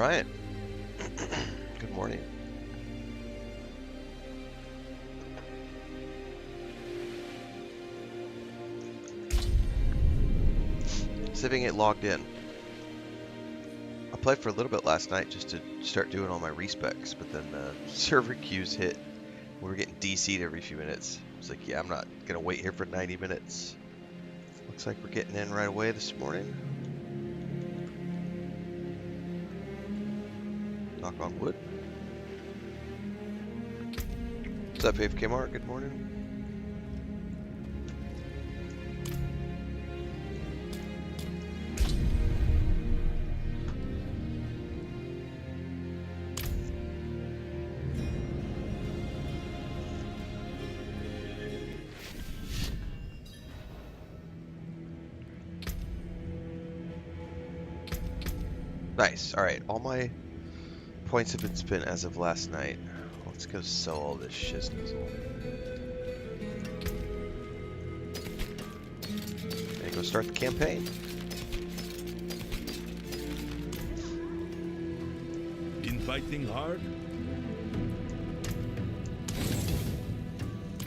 right. Good morning. Sitting it logged in. I played for a little bit last night just to start doing all my respecs, but then server queues hit. We were getting DC'd every few minutes. It's like, yeah, I'm not gonna wait here for 90 minutes. Looks like we're getting in right away this morning. Knock on wood. What's up, AFK Mark? Good morning. Nice. All right, all my points have been spent as of last night. Let's go sell all this shiznazle. And go start the campaign. Been fighting hard?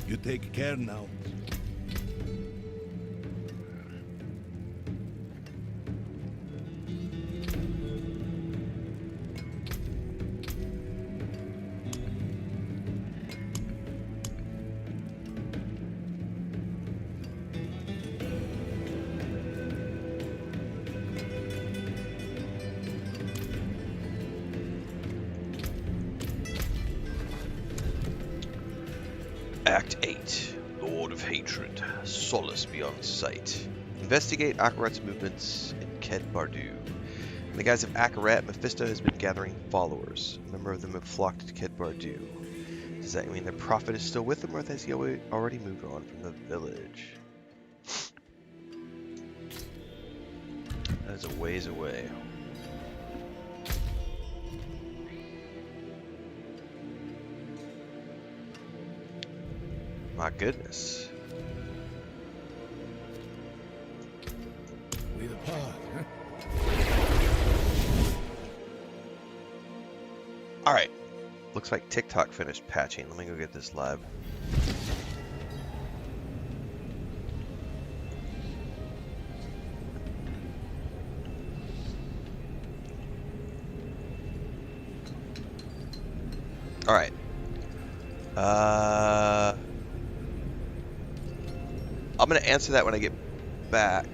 You take care now. Act 8. Lord of Hatred. Solace beyond sight. Investigate Akarat's movements in Ked Bardu. In the guise of Akarat, Mephisto has been gathering followers. A number of them have flocked to Ked Bardu. Does that mean the prophet is still with him, or has he already moved on from the village? That is a ways away. My goodness. With a pod, huh? Alright. Looks like TikTok finished patching. Let me go get this live. Alright. I'm going to answer that when I get back.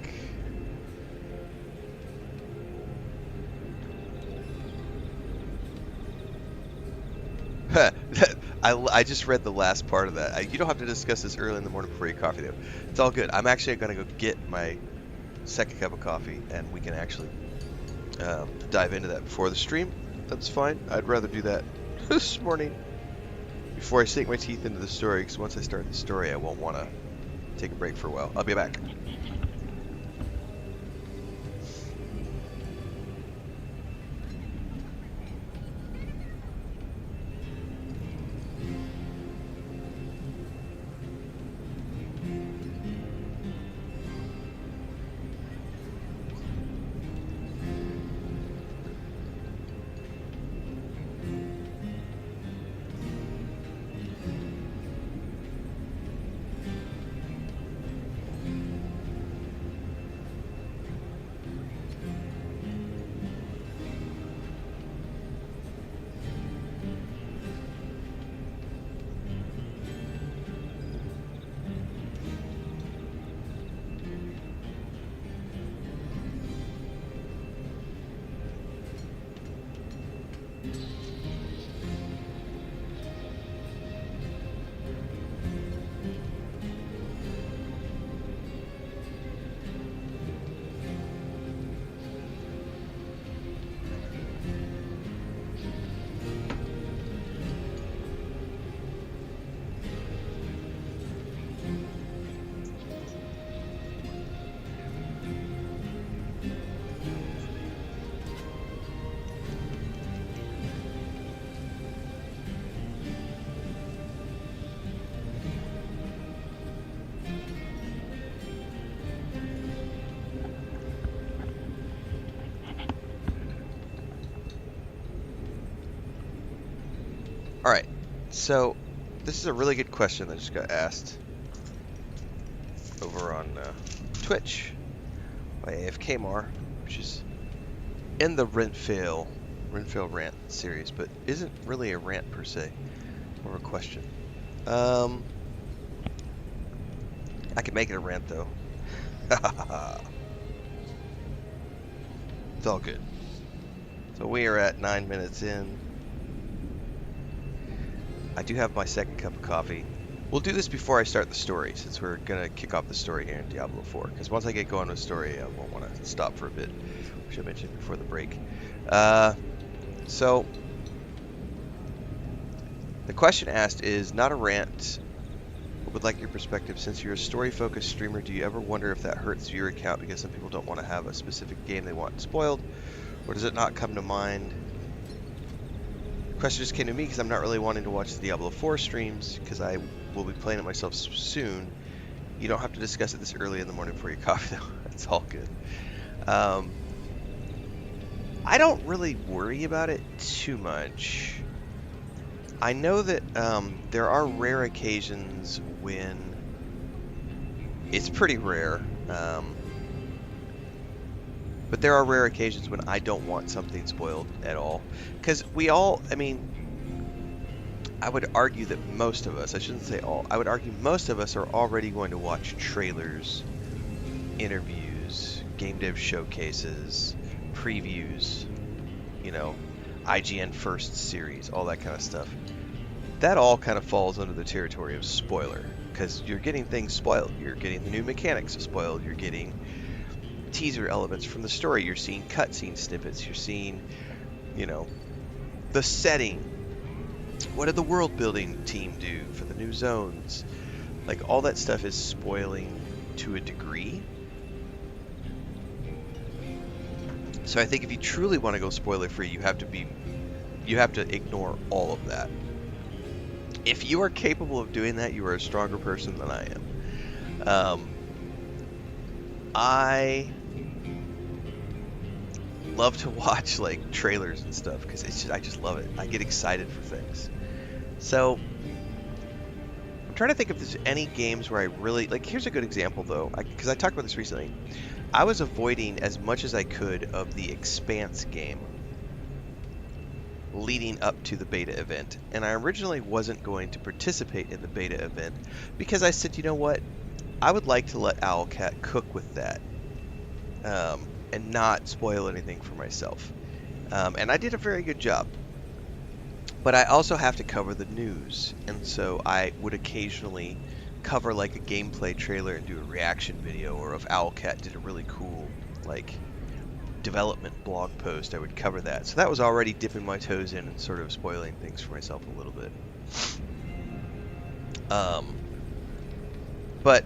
I just read the last part of that. You don't have to discuss this early in the morning before your coffee, though. It's all good. I'm actually going to go get my second cup of coffee, and we can actually dive into that before the stream. That's fine. I'd rather do that this morning before I sink my teeth into the story, because once I start the story, I won't want to take a break for a while. I'll be back. All right, so this is a really good question that just got asked over on Twitch by AFKmar, which is in the Renfail rant series, but isn't really a rant per se, more of a question. I could make it a rant though. It's all good. So we are at 9 minutes in. I do have my second cup of coffee. We'll do this before I start the story, since we're going to kick off the story here in Diablo 4. Because once I get going with the story, I won't want to stop for a bit, which I mentioned before the break. So, the question asked is not a rant, but would like your perspective. Since you're a story-focused streamer, do you ever wonder if that hurts your account because some people don't want to have a specific game they want spoiled? Or does it not come to mind? The question just came to me because I'm not really wanting to watch the Diablo 4 streams because I will be playing it myself soon. You don't have to discuss it this early in the morning before your coffee, though. It's all good. I don't really worry about it too much. I know that there are rare occasions when it's pretty rare. But there are rare occasions when I don't want something spoiled at all. Because we all, I mean, I would argue that most of us, I shouldn't say all, I would argue most of us are already going to watch trailers, interviews, game dev showcases, previews, you know, IGN first series, all that kind of stuff. That all kind of falls under the territory of spoiler. Because you're getting things spoiled. You're getting the new mechanics spoiled. You're getting teaser elements from the story. You're seeing cutscene snippets. You're seeing, you know, the setting. What did the world building team do for the new zones? Like, all that stuff is spoiling to a degree. So I think if you truly want to go spoiler free, you have to ignore all of that. If you are capable of doing that, you are a stronger person than I am. I love to watch like trailers and stuff because I just love it. I get excited for things. So I'm trying to think if there's any games where I really like. Here's a good example though, because I talked about this recently. I was avoiding as much as I could of the Expanse game leading up to the beta event, and I originally wasn't going to participate in the beta event because I said, you know what, I would like to let Owlcat cook with that and not spoil anything for myself, and I did a very good job, but I also have to cover the news, and so I would occasionally cover like a gameplay trailer and do a reaction video, or if Owlcat did a really cool like development blog post, I would cover that. So that was already dipping my toes in and sort of spoiling things for myself a little bit. But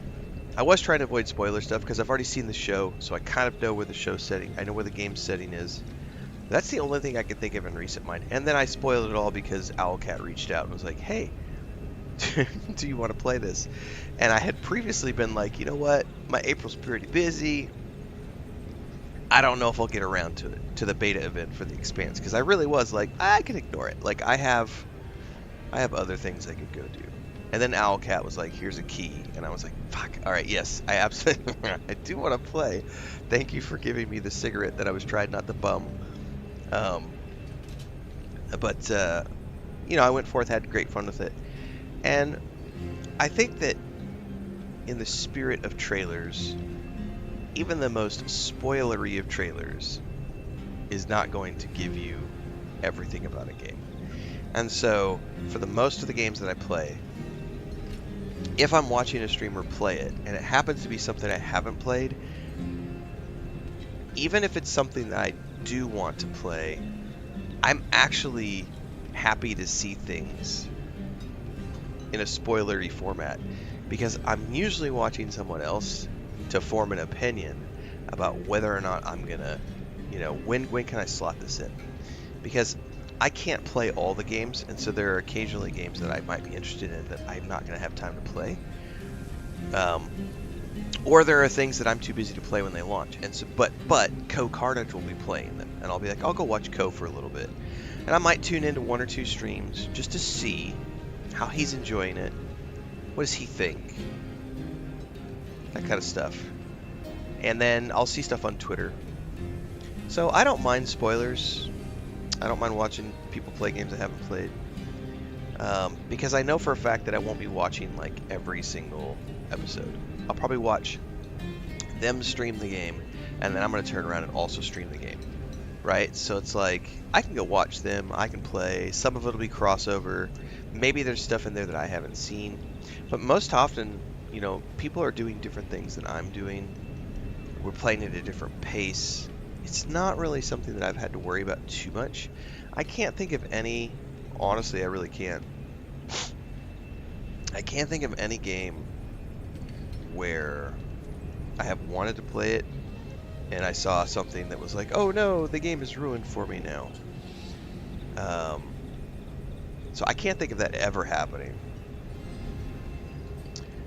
I was trying to avoid spoiler stuff because I've already seen the show, so I kind of know where the show's setting. I know where the game's setting is. That's the only thing I can think of in recent mind. And then I spoiled it all because Owlcat reached out and was like, hey, do you want to play this? And I had previously been like, you know what, my April's pretty busy. I don't know if I'll get around to it, to the beta event for the Expanse, because I really was like, I can ignore it. Like, I have other things I could go do. And then Owlcat was like, here's a key. And I was like, fuck, all right, yes, I absolutely, I do want to play. Thank you for giving me the cigarette that I was trying not to bum. But you know, I went forth, had great fun with it. And I think that in the spirit of trailers, even the most spoilery of trailers is not going to give you everything about a game. And so, for the most of the games that I play, if I'm watching a streamer play it, and it happens to be something I haven't played, even if it's something that I do want to play, I'm actually happy to see things in a spoilery format, because I'm usually watching someone else to form an opinion about whether or not I'm gonna, you know, when can I slot this in? Because I can't play all the games, and so there are occasionally games that I might be interested in that I'm not gonna have time to play, or there are things that I'm too busy to play when they launch. And so, but Co Carnage will be playing them, and I'll be like, I'll go watch Co for a little bit. And I might tune into 1 or 2 streams just to see how he's enjoying it. What does he think? That kind of stuff. And then I'll see stuff on Twitter. So I don't mind spoilers. I don't mind watching people play games I haven't played. Because I know for a fact that I won't be watching like every single episode. I'll probably watch them stream the game, and then I'm going to turn around and also stream the game. Right? So it's like, I can go watch them, I can play, some of it will be crossover, maybe there's stuff in there that I haven't seen, but most often, you know, people are doing different things than I'm doing, we're playing at a different pace, it's not really something that I've had to worry about too much. I can't think of any, honestly I really can't, I can't think of any game where I have wanted to play it and I saw something that was like, oh no, the game is ruined for me now. So I can't think of that ever happening.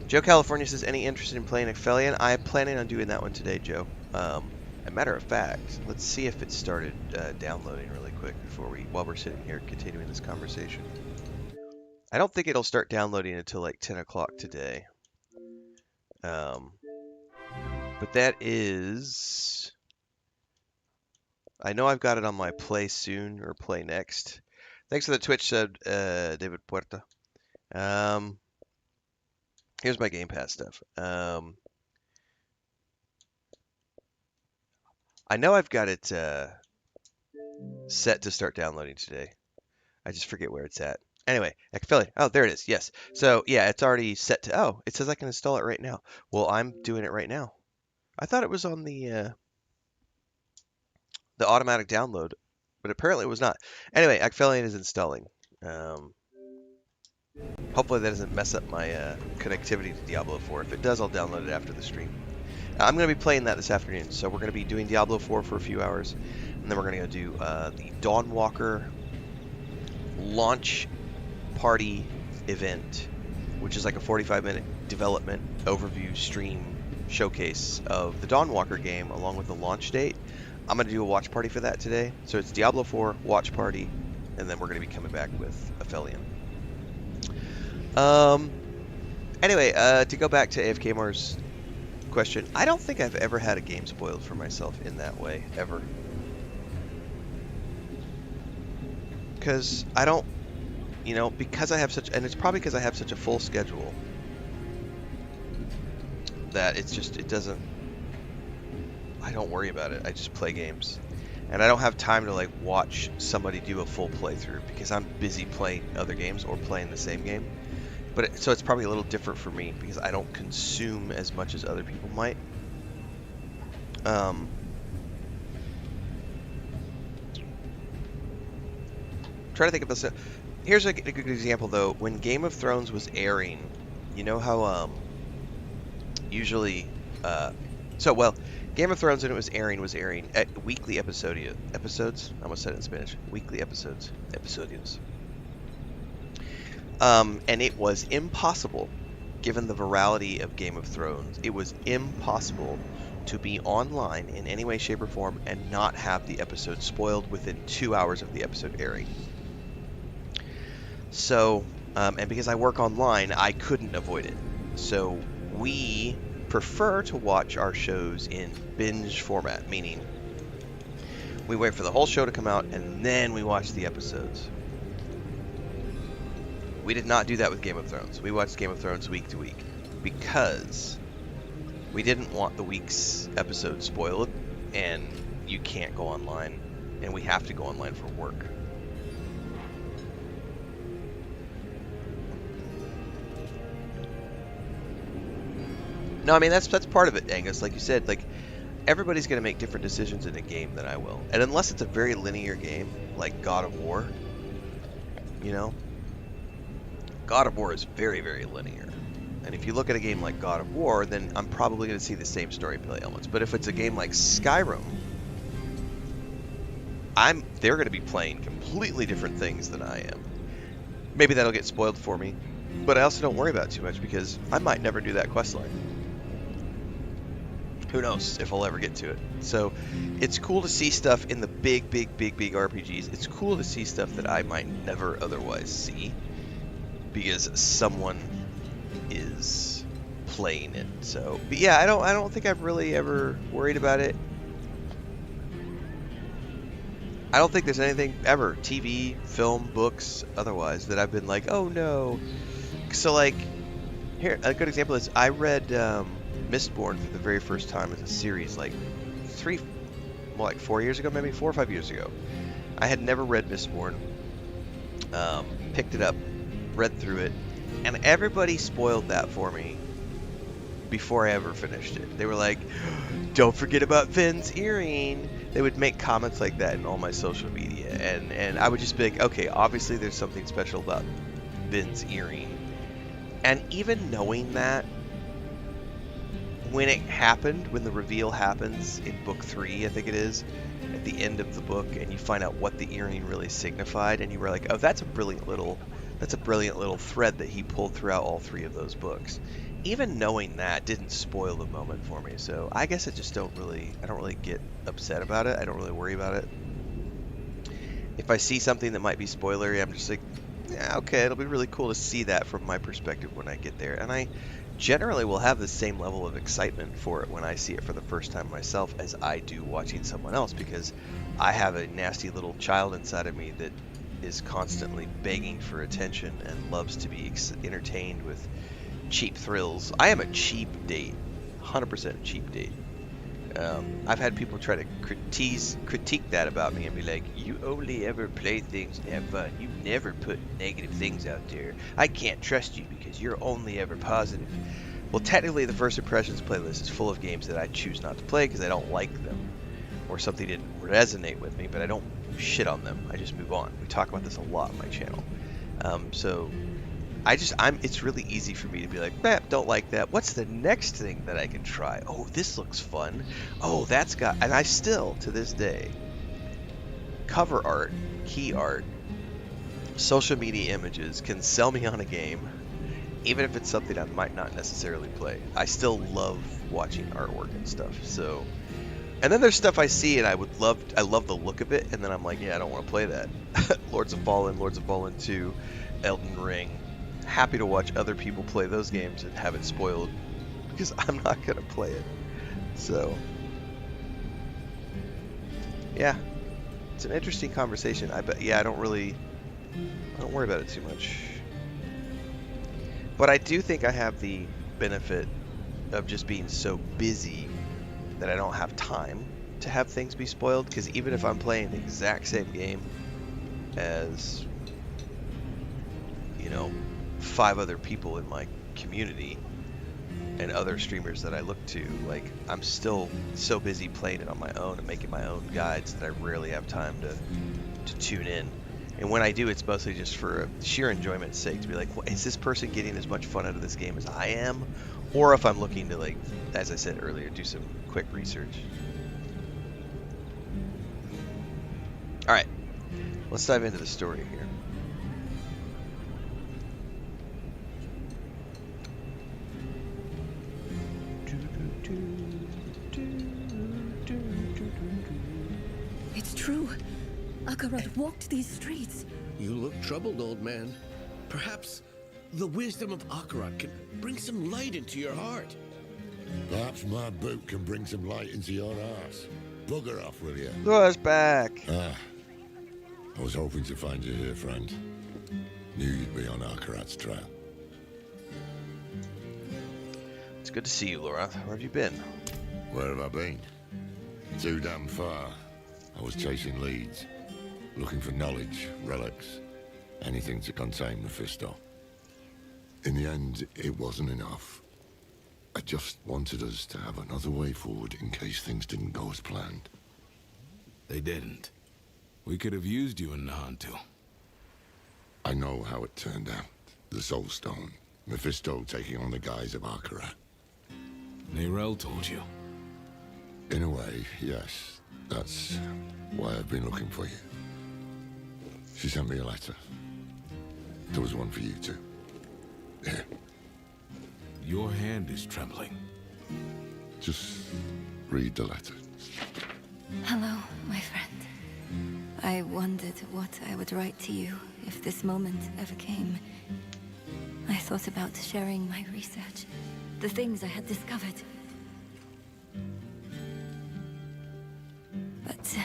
Joe California says, any interest in playing Aphelion? I'm planning on doing that one today, Joe. A matter of fact, let's see if it started downloading really quick while we're sitting here continuing this conversation. I don't think it'll start downloading until like 10 o'clock today. But that is... I know I've got it on my play soon or play next. Thanks for the Twitch sub, David Puerta. Here's my Game Pass stuff. I know I've got it set to start downloading today. I just forget where it's at. Anyway, Aphelion. Oh, there it is. Yes. So, yeah, it's already set to... Oh, it says I can install it right now. Well, I'm doing it right now. I thought it was on the automatic download, but apparently it was not. Anyway, Aphelion is installing. Hopefully that doesn't mess up my connectivity to Diablo 4. If it does, I'll download it after the stream. I'm going to be playing that this afternoon, so we're going to be doing Diablo 4 for a few hours, and then we're going to do the Dawnwalker launch party event, which is like a 45-minute development overview stream showcase of the Dawnwalker game along with the launch date. I'm going to do a watch party for that today. So it's Diablo 4, watch party, and then we're going to be coming back with Aphelion. Anyway, to go back to AFK Mars' question, I don't think I've ever had a game spoiled for myself in that way, ever. Because I don't, you know, because I have such, and it's probably because I have such a full schedule, that it's just, it doesn't, I don't worry about it. I just play games. And I don't have time to like watch somebody do a full playthrough because I'm busy playing other games or playing the same game. But so it's probably a little different for me because I don't consume as much as other people might. Trying to think of this. Here's a good example though. When Game of Thrones was airing, you know how usually Game of Thrones when it was airing at weekly episodes. I almost said it in Spanish. Weekly episodes. Episodios. And it was impossible, given the virality of Game of Thrones, it was impossible to be online in any way, shape, or form and not have the episode spoiled within 2 hours of the episode airing. So, and because I work online, I couldn't avoid it. So we prefer to watch our shows in binge format, meaning we wait for the whole show to come out and then we watch the episodes. We did not do that with Game of Thrones. We watched Game of Thrones week to week because we didn't want the week's episode spoiled, and you can't go online, and we have to go online for work. No, I mean that's part of it, Angus. Like you said, like everybody's going to make different decisions in a game than I will, and unless it's a very linear game like God of War, you know. God of War is very, very linear. And if you look at a game like God of War, then I'm probably going to see the same storyplay elements. But if it's a game like Skyrim, they're going to be playing completely different things than I am. Maybe that'll get spoiled for me, but I also don't worry about it too much because I might never do that quest line. Who knows if I'll ever get to it. So it's cool to see stuff in the big RPGs. It's cool to see stuff that I might never otherwise see because someone is playing it. So, but yeah, I don't think I've really ever worried about it. I don't think there's anything ever, TV, film, books, otherwise, that I've been like, oh no. So like, here, a good example is I read Mistborn for the very first time as a series like 4 years ago, maybe 4 or 5 years ago. I had never read Mistborn. Picked it up, read through it, and everybody spoiled that for me before I ever finished it. They were like, don't forget about Finn's earring. They would make comments like that in all my social media, and I would just be like, okay, obviously there's something special about Finn's earring. And even knowing that, when it happened, when the reveal happens in book 3, I think it is, at the end of the book, and you find out what the earring really signified, and you were like, oh, that's a brilliant little thread that he pulled throughout all 3 of those books. Even knowing that didn't spoil the moment for me, so I guess I don't really get upset about it. I don't really worry about it. If I see something that might be spoilery, I'm just like, yeah, okay, it'll be really cool to see that from my perspective when I get there. And I generally will have the same level of excitement for it when I see it for the first time myself as I do watching someone else, because I have a nasty little child inside of me that is constantly begging for attention and loves to be entertained with cheap thrills. I am a cheap date, 100% cheap date. I've had people try to critique that about me and be like, you only ever play things and have fun. You never put negative things out there. I can't trust you because you're only ever positive. Well, technically the First Impressions playlist is full of games that I choose not to play because I don't like them or something didn't resonate with me, but I don't shit on them. I just move on. We talk about this a lot on my channel. So it's really easy for me to be like, don't like that. What's the next thing that I can try? Oh, this looks fun. Oh, and I still, to this day, cover art, key art, social media images can sell me on a game, even if it's something I might not necessarily play. I still love watching artwork and stuff. So, and then there's stuff I see and I love the look of it, and then I'm like, yeah, I don't want to play that. Lords of Fallen 2, Elden Ring. Happy to watch other people play those games and have it spoiled because I'm not gonna play it. So yeah, it's an interesting conversation. I don't worry about it too much, but I do think I have the benefit of just being so busy that I don't have time to have things be spoiled, because even if I'm playing the exact same game as, 5 other people in my community and other streamers that I look to, like, I'm still so busy playing it on my own and making my own guides that I rarely have time to tune in. And when I do, it's mostly just for sheer enjoyment's sake, to be like, well, is this person getting as much fun out of this game as I am? Or if I'm looking to, like, as I said earlier, do some quick research. Alright, let's dive into the story here. It's true. Akarat walked these streets. You look troubled, old man. Perhaps the wisdom of Akarat can bring some light into your heart. Perhaps my boot can bring some light into your ass. Bugger off, will you? Laura's back. I was hoping to find you here, friend. Knew you'd be on Akarat's trail. It's good to see you, Laura. Where have you been? Where have I been? Too damn far. I was chasing leads, looking for knowledge, relics, anything to contain Mephisto. In the end, it wasn't enough. I just wanted us to have another way forward in case things didn't go as planned. They didn't. We could have used you in Nahantu. I know how it turned out. The Soul Stone, Mephisto taking on the guise of Akarat. Nerel told you. In a way, yes. That's why I've been looking for you. She sent me a letter. There was one for you too. Here. Your hand is trembling. Just read the letter. Hello, my friend. I wondered what I would write to you if this moment ever came. I thought about sharing my research, the things I had discovered. But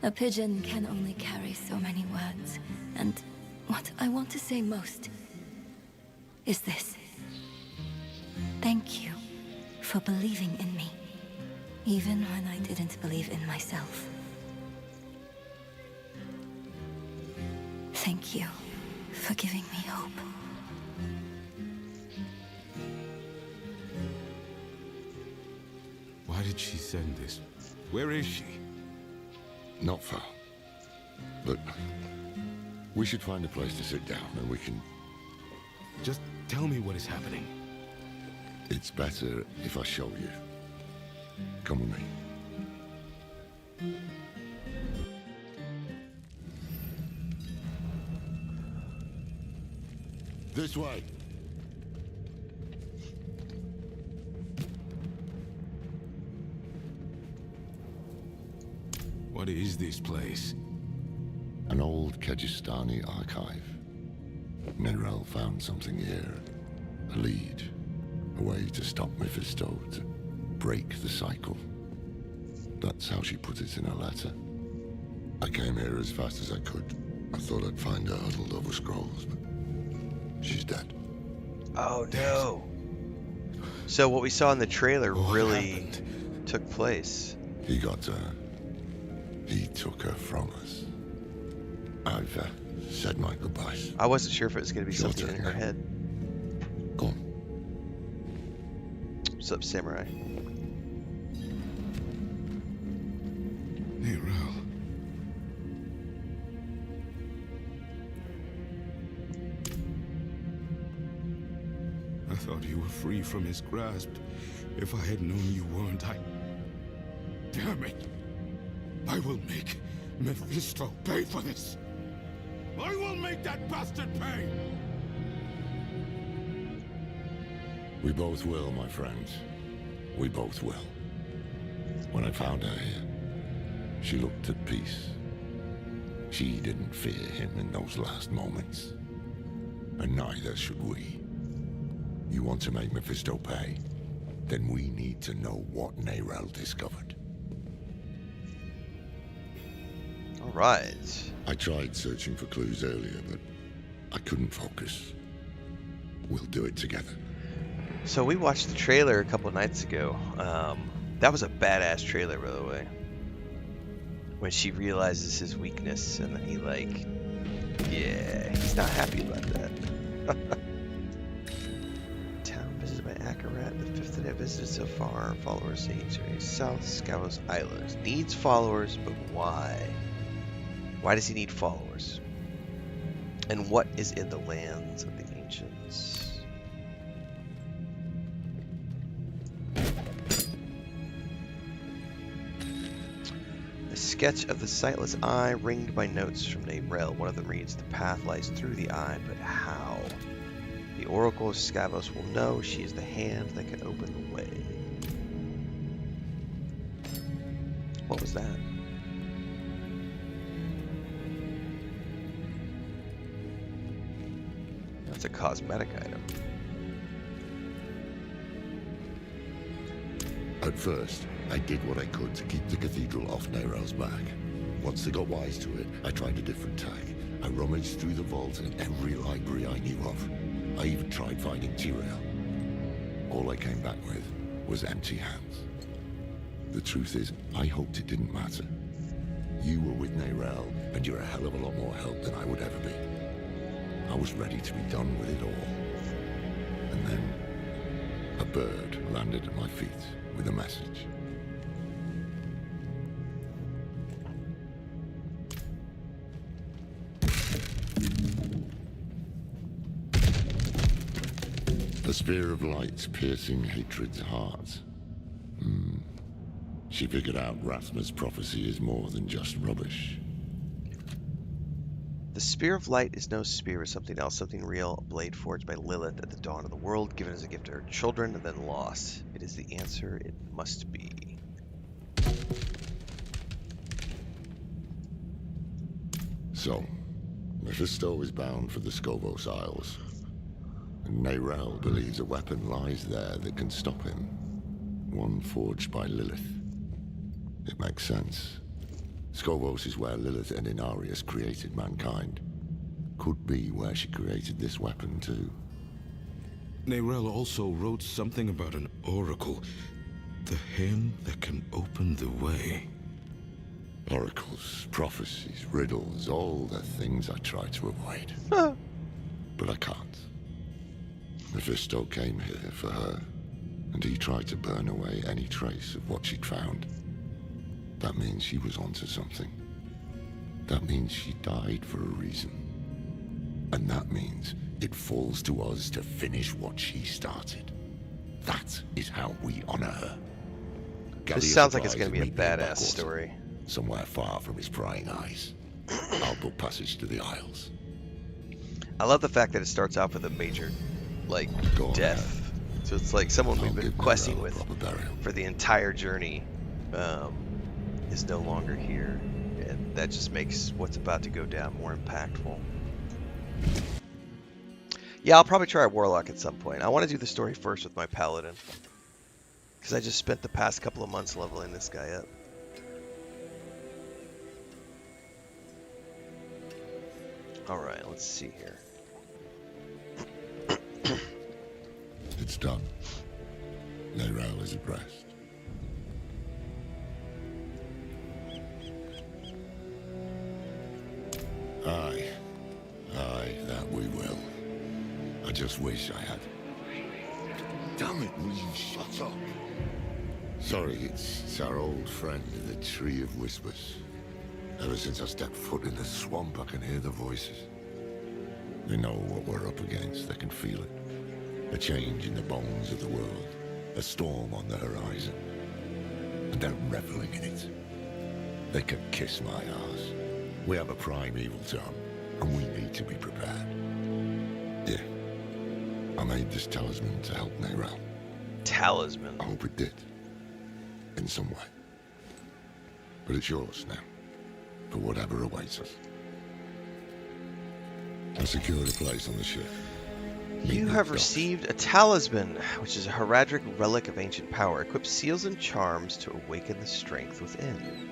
a pigeon can only carry so many words, and what I want to say most is this. Thank you for believing in me, even when I didn't believe in myself. Thank you for giving me hope. Why did she send this? Where is she? Not far. But we should find a place to sit down and we can... Just tell me what is happening. It's better if I show you. Come with me. This way. What is this place? An old Kegistani archive. Nerel found something here. A lead. A way to stop Mephisto, to break the cycle. That's how she put it in her letter. I came here as fast as I could. I thought I'd find her huddled over scrolls, but she's dead. Oh no. So what we saw in the trailer What really happened? took place. He got her. He took her from us. I've said my goodbyes. I wasn't sure if it was going to be Your something in turn her now. head. Go on. What's up, Samurai? Nerel. I thought you were free from his grasp. If I had known you weren't, Damn it! I will make Mephisto pay for this! I will make that bastard pay! We both will, my friends. We both will. When I found her here, she looked at peace. She didn't fear him in those last moments. And neither should we. You want to make Mephisto pay? Then we need to know what Nerel discovered. All right. I tried searching for clues earlier, but I couldn't focus. We'll do it together. So we watched the trailer a couple nights ago. That was a badass trailer, by the way. When she realizes his weakness, and then he yeah, he's not happy about that. Town visited by Akarat, the fifth that I visited so far. Followers say to South Scavos Islands. Needs followers, but why? Why does he need followers? And what is in the lands of the ancients? A sketch of the sightless eye ringed by notes from Nerel. One of them reads, "The path lies through the eye, but how? The Oracle of Scavos will know. She is the hand that can open the way." What was that? That's a cosmetic item. At first, I did what I could to keep the cathedral off Nerel's back. Once they got wise to it, I tried a different tack. I rummaged through the vault in every library I knew of. I even tried finding Tyrell. All I came back with was empty hands. The truth is, I hoped it didn't matter. You were with Nerel, and you're a hell of a lot more help than I would ever be. I was ready to be done with it all. And then, a bird landed at my feet with a message. A spear of light piercing hatred's heart. She figured out Rathma's prophecy is more than just rubbish. The Spear of Light is no spear, it's something else, something real, a blade forged by Lilith at the dawn of the world, given as a gift to her children, and then lost. It is the answer it must be. So, Mephisto is bound for the Scovos Isles, and Neyrel believes a weapon lies there that can stop him. One forged by Lilith. It makes sense. Scovos is where Lilith and Inarius created mankind. Could be where she created this weapon too. Neyrel also wrote something about an oracle. The hymn that can open the way. Oracles, prophecies, riddles, all the things I try to avoid. But I can't. Mephisto came here for her, and he tried to burn away any trace of what she'd found. That means she was onto something. That means she died for a reason. And that means it falls to us to finish what she started. That is how we honor her. This sounds like it's going to be a badass story. Somewhere far from his prying eyes. I'll book passage to the Isles. I love the fact that it starts off with a major, like, death. So it's like someone we've been questing with for the entire journey is no longer here. And that just makes what's about to go down more impactful. Yeah, I'll probably try a Warlock at some point. I want to do the story first with my Paladin. Because I just spent the past couple of months leveling this guy up. Alright, let's see here. It's done. Neyrel is at rest. Aye. Aye, that we will. I just wish I had. Damn it, will you shut up? Sorry, it's our old friend, the Tree of Whispers. Ever since I stepped foot in the swamp, I can hear the voices. They know what we're up against, they can feel it. A change in the bones of the world. A storm on the horizon. And they're reveling in it. They can kiss my ass. We have a prime evil to hunt, and we need to be prepared. Yeah. I made this talisman to help Neyrel. Talisman? I hope it did. In some way. But it's yours now. For whatever awaits us. I secured a place on the ship. You have received a talisman, which is a heraldic relic of ancient power. Equips seals and charms to awaken the strength within.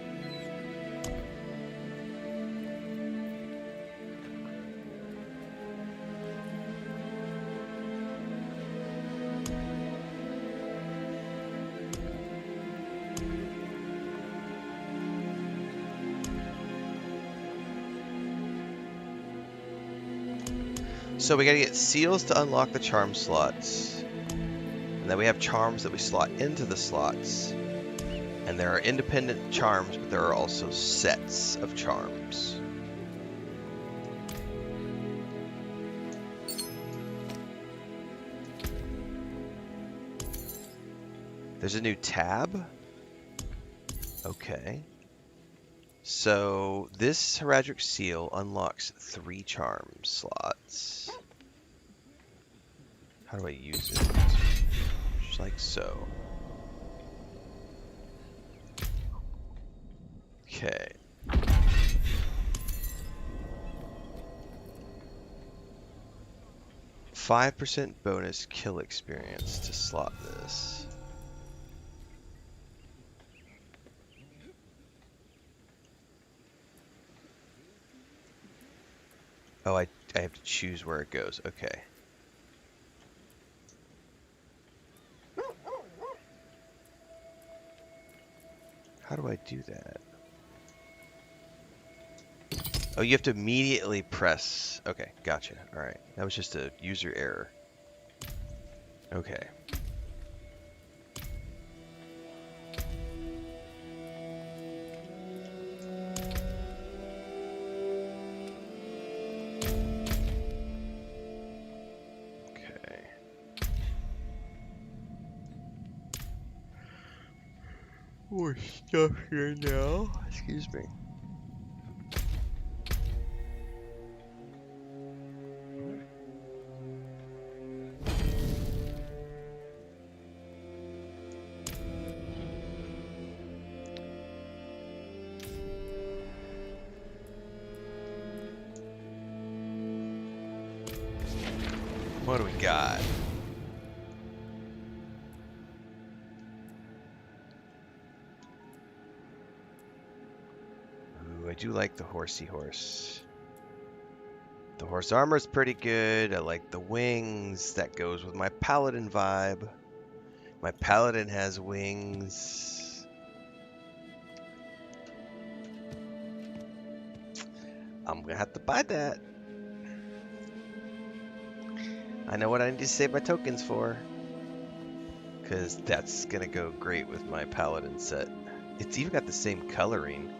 So we gotta get seals to unlock the charm slots. And then we have charms that we slot into the slots. And there are independent charms, but there are also sets of charms. There's a new tab. Okay. So this heraldic seal unlocks 3 charm slots. How do I use it? Just like so. Okay. %5 bonus kill experience to slot this. Oh, I have to choose where it goes. Okay. How do I do that? Oh, you have to immediately press. Okay, gotcha. Alright. That was just a user error. Okay. More stuff here now. Excuse me. What do we got? Ooh, I do like the horsey horse. The horse armor is pretty good. I like the wings. That goes with my paladin vibe. My paladin has wings. I'm gonna have to buy that. I know what I need to save my tokens for. Because that's gonna go great with my paladin set. It's even got the same coloring.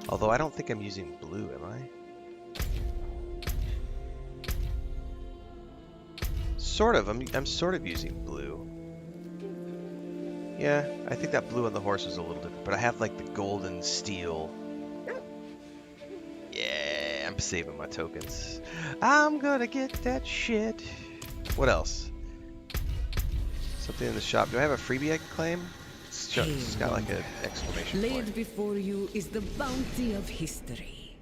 Although I don't think I'm using blue, am I? Sort of. I'm sort of using blue. Yeah, I think that blue on the horse was a little different. But I have like the golden steel. Yeah, I'm saving my tokens. I'm gonna get that shit. What else? Something in the shop. Do I have a freebie I can claim? It's got like an exclamation point. Laid before you is the bounty of history.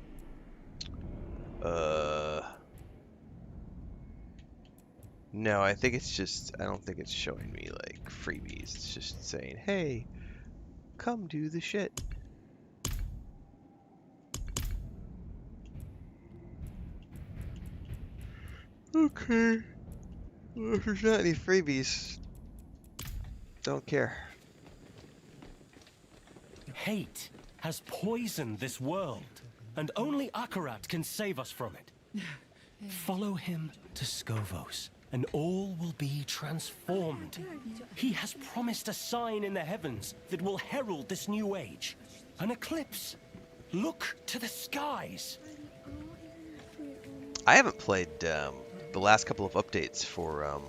No, I think it's just, I don't think it's showing me like freebies. It's just saying, hey, come do the shit. Okay. Well, if there's not any freebies, don't care. Hate has poisoned this world, and only Akarat can save us from it. Follow him to Skovos, and all will be transformed. He has promised a sign in the heavens that will herald this new age. An eclipse. Look to the skies. I haven't played the last couple of updates for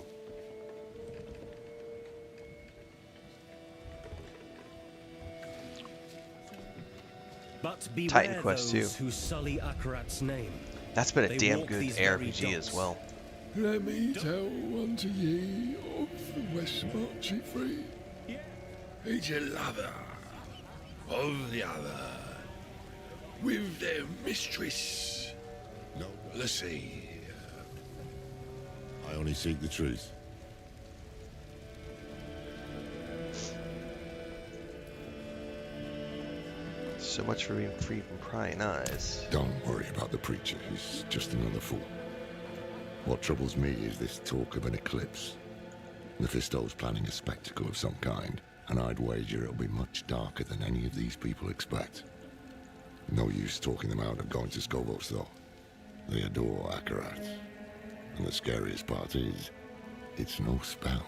But beware Titan Quest those 2. who sully Akarat's name. That's been a They damn walk good these very ARPG as dots. well. Let me tell unto ye of the West Marchy Free. Each a lover of the other, with their mistress, no the sea. I only seek the truth. So much for being free from prying eyes. Don't worry about the preacher. He's just another fool. What troubles me is this talk of an eclipse. Mephisto's planning a spectacle of some kind, and I'd wager it'll be much darker than any of these people expect. No use talking them out of going to Skovos, though. They adore Akarat. And the scariest part is, it's no spell.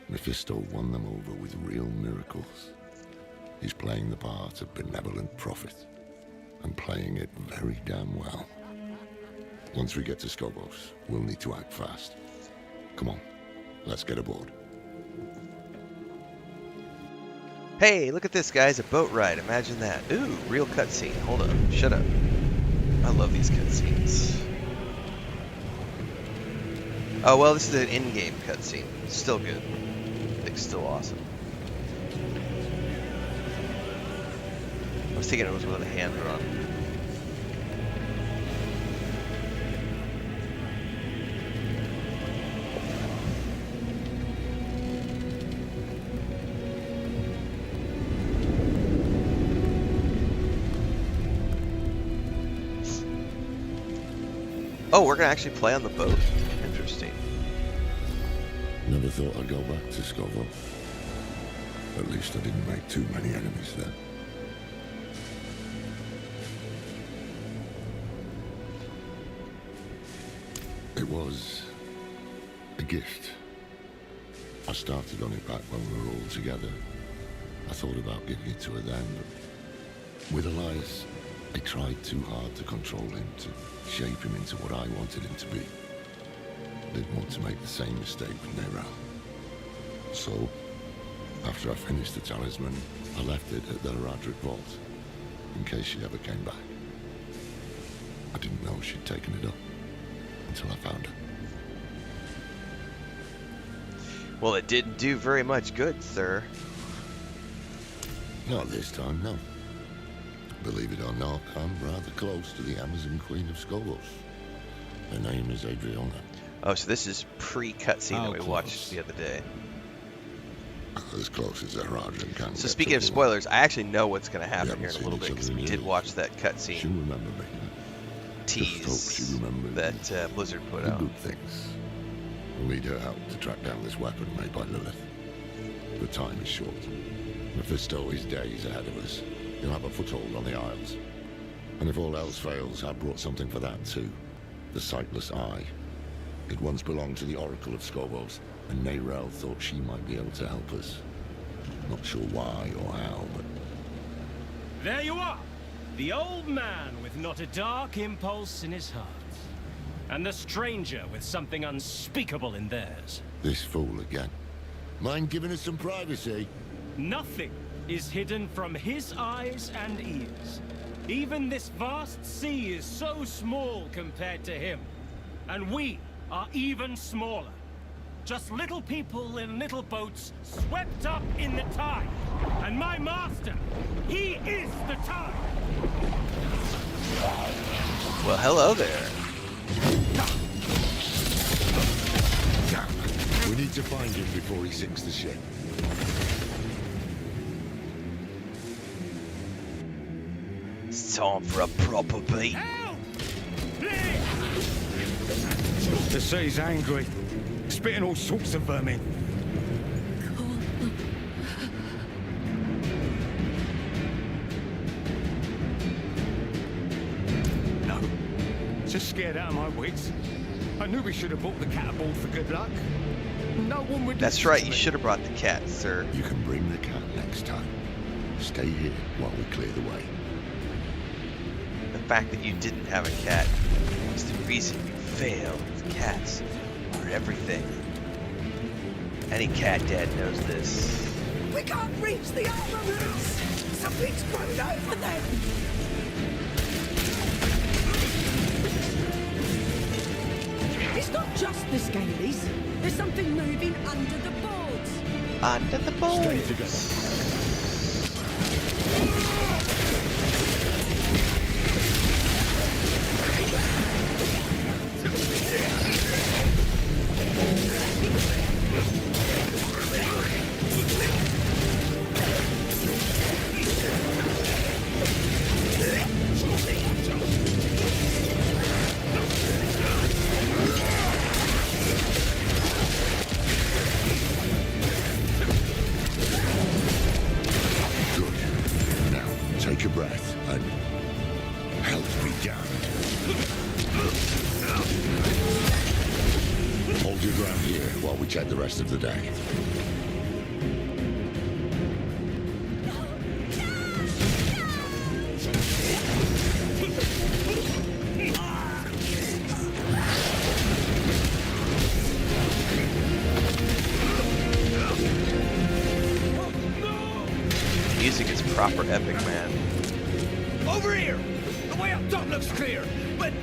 Mephisto won them over with real miracles. He's playing the part of benevolent prophet, and playing it very damn well. Once we get to Skovos, we'll need to act fast. Come on, let's get aboard. Hey, look at this, guys. A boat ride. Imagine that. Ooh, real cutscene. Hold up. Shut up. I love these cutscenes. Oh, well, this is an in-game cutscene. Still good. I think still awesome. I was thinking it was with a hand drawn. Oh, we're gonna actually play on the boat. Interesting. Never thought I'd go back to Skovos. At least I didn't make too many enemies there. It was a gift. I started on it back when we were all together. I thought about giving it to her then, but with Elias, I tried too hard to control him, to shape him into what I wanted him to be. I didn't want to make the same mistake with Nera. So, after I finished the talisman, I left it at the Haradric vault, in case she ever came back. I didn't know she'd taken it up until I found her. Well, it didn't do very much good, sir. Not this time, no. Believe it or not, I'm rather close to the Amazon Queen of Skovos. Her name is Adriana. Oh, so this is pre-cutscene How that we close? watched the other day. As close as a Rajan can So get speaking to of war. spoilers, I actually know what's going to happen haven't here in a seen little each bit because other we in did years. watch that She'll cutscene remember me. Just hope she tease remembers that Blizzard put the out. good things. We'll need her help to track down this weapon made by Lilith. The time is short. Mephisto is days ahead of us. He'll have a foothold on the Isles. And if all else fails, I brought something for that too. The Sightless Eye. It once belonged to the Oracle of Skovos, and Neyrel thought she might be able to help us. Not sure why or how, but There you are! The old man with not a dark impulse in his heart. And the stranger with something unspeakable in theirs. this fool again. Mind giving us some privacy? Nothing is hidden from his eyes and ears. Even this vast sea is so small compared to him. And we are even smaller. Just little people in little boats swept up in the tide. And my master, he is the tide. Well, hello there. We need to find him before he sinks the ship. It's time for a proper beat. Help! The sea's angry, spitting all sorts of vermin. No, just scared out of my wits. I knew we should have bought the cat aboard for good luck. No one would. That's listen right, to you me. should have brought the cat, sir. You can bring the cat next time. Stay here while we clear the way. The fact that you didn't have a cat is the reason you failed. Cats are everything. Any cat dad knows this. We can't reach the armaments! Something's grown over them! It's not just the Scalies. There's something moving under the boards. Under the Stay boards. together. Good. Now, take a breath and help me down. Hold your ground here while we check the rest of the day. Music is proper epic, man. Over here! The way up top looks clear, but...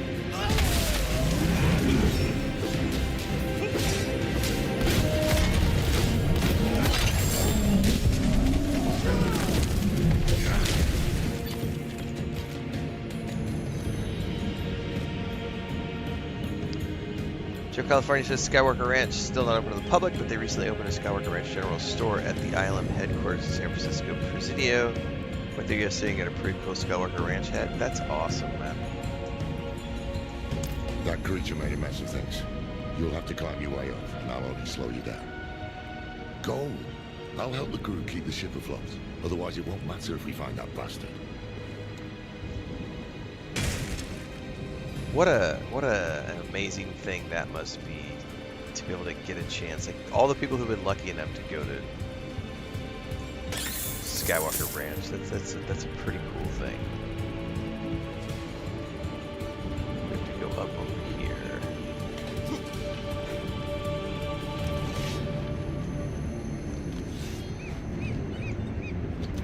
Joe California says Skywalker Ranch is still not open to the public, but they recently opened a Skywalker Ranch General Store at the ILM headquarters in San Francisco Presidio. What they're sitting at a pretty cool Skywalker Ranch head. That's awesome, man. That creature made a mess of things. You'll have to climb your way up, and I'll only slow you down. Go! I'll help the crew keep the ship afloat. Otherwise, it won't matter if we find that bastard. What an amazing thing that must be to be able to get a chance. Like all the people who've been lucky enough to go to Skywalker Ranch. That's a pretty cool thing. We have to go up over here.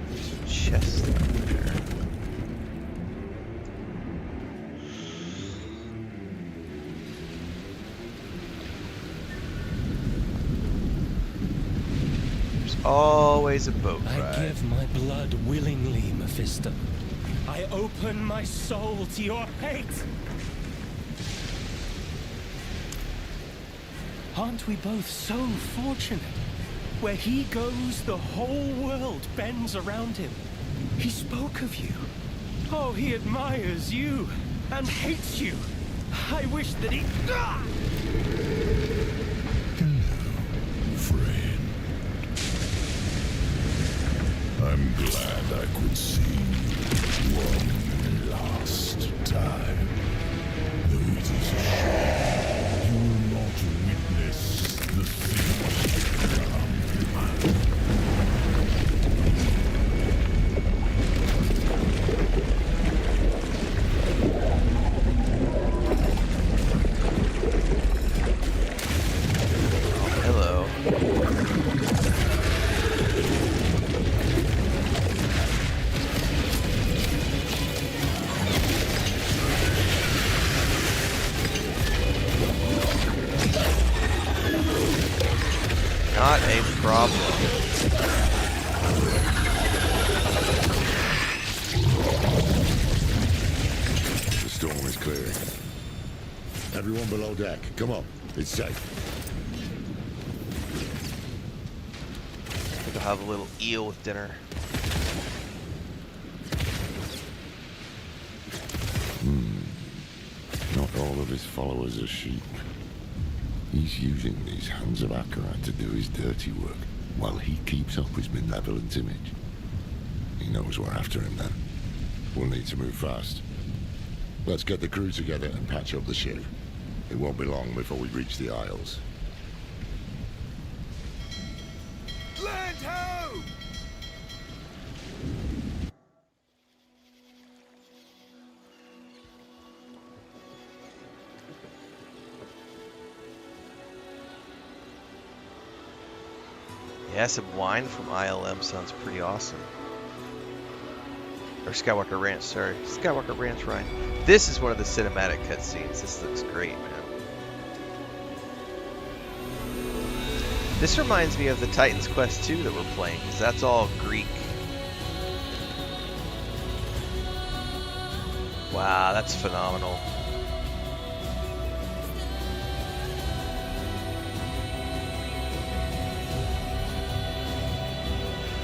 There's a chest up there. Always a boat I ride. give my blood willingly, Mephisto. I open my soul to your hate. Aren't we both so fortunate? Where he goes, the whole world bends around him. He spoke of you. Oh, he admires you and hates you. I wish that he... Ah! Friend. I'm glad I could see you one last time. Though it is a shame you will not witness the things to come. Hello. Not a problem. The storm is clearing. Everyone below deck, come on. It's safe. I think I'll have a little eel with dinner. Not all of his followers are sheep. He's using these hands of Akarat to do his dirty work, while he keeps up his benevolent image. He knows we're after him then. We'll need to move fast. Let's get the crew together and patch up the ship. It won't be long before we reach the Isles. Land ho! Yeah, some wine from ILM sounds pretty awesome. Or Skywalker Ranch, sorry. Skywalker Ranch wine. This is one of the cinematic cutscenes. This looks great, man. This reminds me of the Titan's Quest 2 that we're playing, because that's all Greek. Wow, that's phenomenal.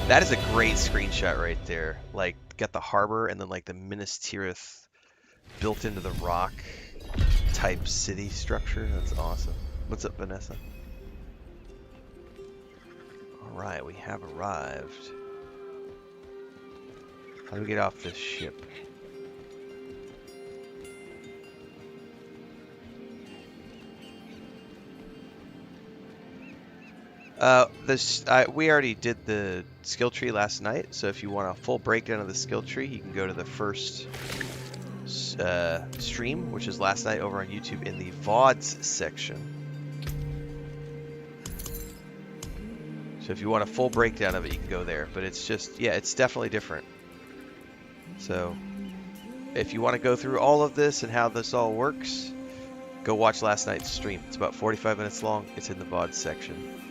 That is a great screenshot right there. Like, got the harbor and then like the Minas Tirith built into the rock type city structure. That's awesome. What's up, Vanessa? Alright, we have arrived. How do we get off this ship? We already did the skill tree last night, so if you want a full breakdown of the skill tree, you can go to the first stream, which is last night over on YouTube in the VODs section. So if you want a full breakdown of it, you can go there, but it's just, yeah, it's definitely different. So if you want to go through all of this and how this all works, go watch last night's stream. It's about 45 minutes long. It's in the VODs section.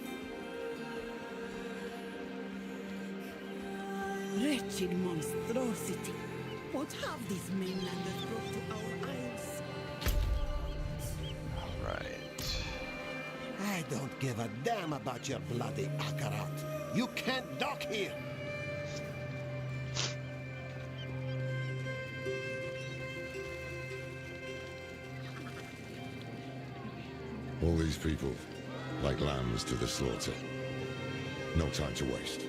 Wretched monstrosity. What have these mainlanders brought to our isles? Right. I don't give a damn about your bloody Akarat. You can't dock here. All these people, like lambs to the slaughter. No time to waste.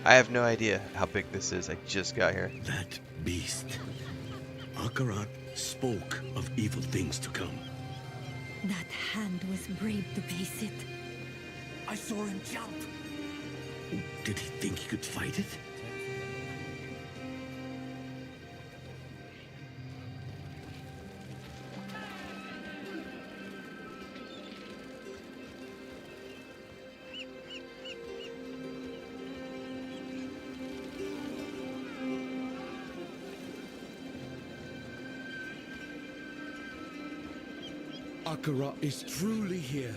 I have no idea how big this is. I just got here. That beast. Akarat spoke of evil things to come. That hand was brave to face it. I saw him jump. Did he think he could fight it? Akarat is truly here.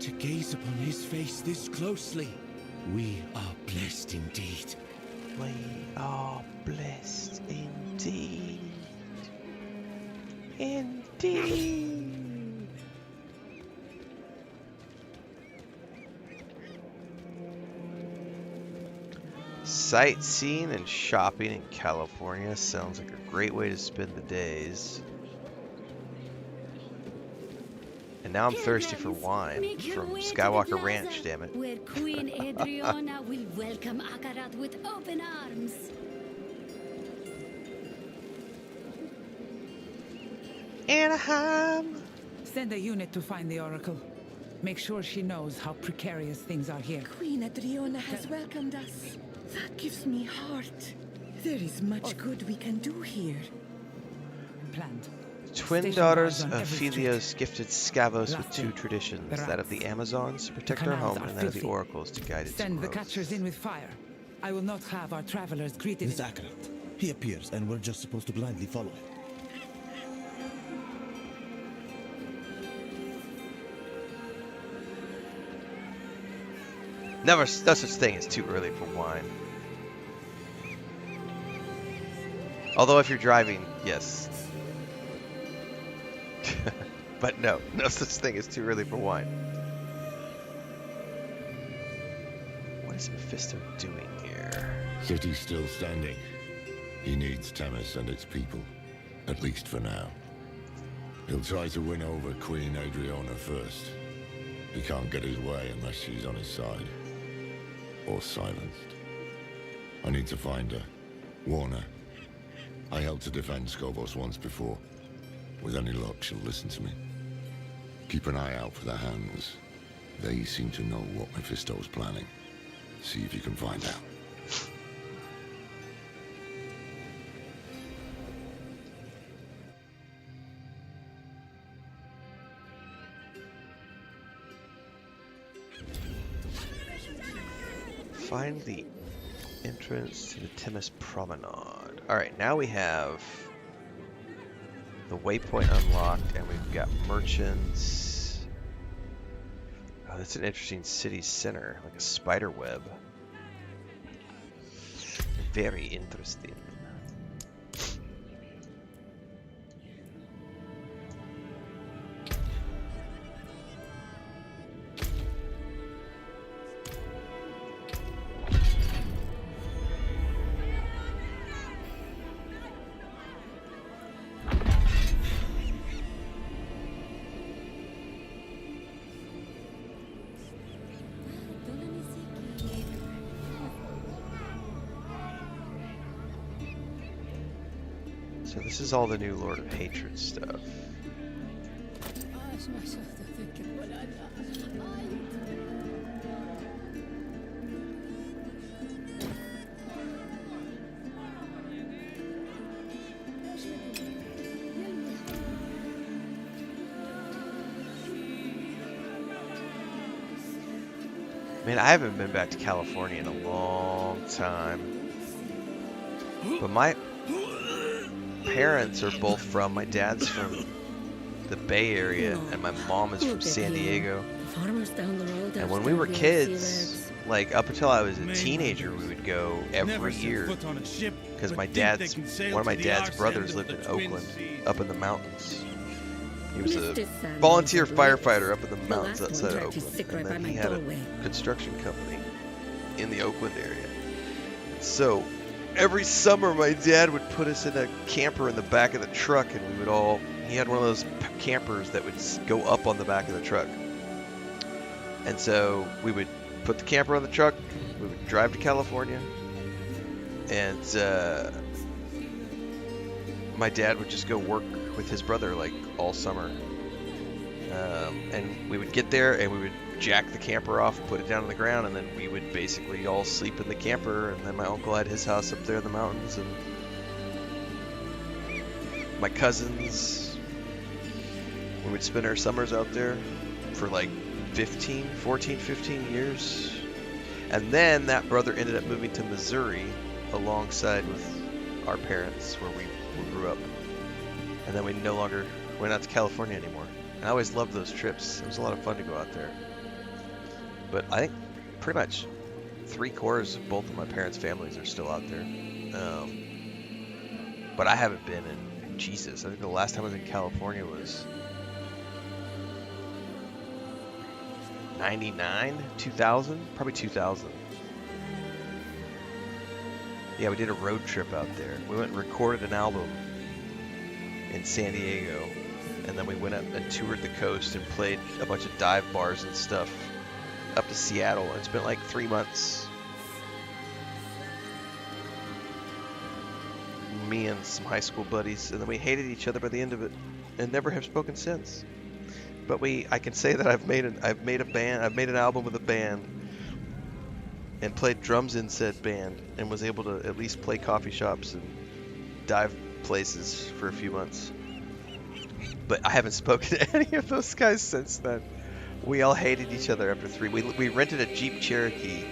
To gaze upon his face this closely, we are blessed indeed. We are blessed indeed. Indeed. Sightseeing and shopping in California sounds like a great way to spend the days. And now I'm thirsty for wine from Skywalker Ranch, damn it. Where Queen Adriana will welcome Akarat with open arms. Anaheim! Send a unit to find the Oracle. Make sure she knows how precarious things are here. Queen Adriana has welcomed us. That gives me heart. There is much good we can do here. Planned. Twin Station daughters guards on of every Helios gifted Scavos with Latte, two traditions, the that of the rats. Amazons to protect The our canals home, are and that of the filthy. oracles to guide its Send the growth. catchers in with fire. I will not have our travelers greeted. It's accurate. He appears, and we're just supposed to blindly follow him. Never, no such thing as too early for wine. Although if you're driving, yes. But no such thing as too early for wine. What is Mephisto doing here? City's still standing. He needs Temis and its people, at least for now. He'll try to win over Queen Adriana first. He can't get his way unless she's on his side. Or silenced. I need to find her. Warn her. I helped to defend Skobos once before. With any luck, she'll listen to me. Keep an eye out for the hands. They seem to know what Mephisto's planning. See if you can find out. Find the entrance to the Temis Promenade. Alright, now we have the waypoint unlocked, and we've got merchants. Oh, that's an interesting city center, like a spider web. Very interesting. So this is all the new Lord of Hatred stuff. Man, I haven't been back to California in a long time. But my parents are both from, my dad's from the Bay Area, and my mom is from San Diego. And when we were kids, like up until I was a teenager, we would go every year. Because one of my dad's brothers lived in Oakland, up in the mountains. He was a volunteer firefighter up in the mountains outside of Oakland. And then he had a construction company in the Oakland area. So every summer my dad would put us in a camper in the back of the truck, and we would all, he had one of those campers that would go up on the back of the truck. And so we would put the camper on the truck, we would drive to California, and my dad would just go work with his brother like all summer. And we would get there and we would jack the camper off, put it down on the ground, and then we would basically all sleep in the camper. And then my uncle had his house up there in the mountains, and my cousins, we would spend our summers out there for like 14, 15 years. And then that brother ended up moving to Missouri alongside with our parents where we grew up. And then we no longer went out to California anymore. And I always loved those trips. It was a lot of fun to go out there. But I think pretty much 3/4 of both of my parents' families are still out there. But I haven't been in Jesus, I think the last time I was in California was 99, 2000, probably 2000. Yeah, we did a road trip out there. We went and recorded an album in San Diego, and then we went up and toured the coast and played a bunch of dive bars and stuff up to Seattle. And it's been like 3 months. Me and some high school buddies, and then we hated each other by the end of it, and never have spoken since. But I can say that I've made an album with a band, and played drums in said band, and was able to at least play coffee shops and dive places for a few months. But I haven't spoken to any of those guys since then. We all hated each other after 3. We rented a Jeep Cherokee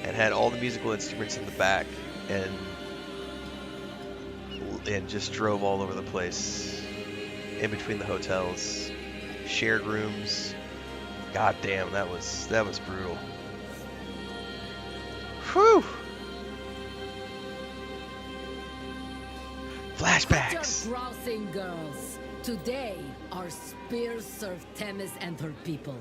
and had all the musical instruments in the back, and just drove all over the place, in between the hotels, shared rooms. God damn, that was brutal. Whew. Flashbacks. Quit your grousing, girls. Today, our spears serve Themis and her people.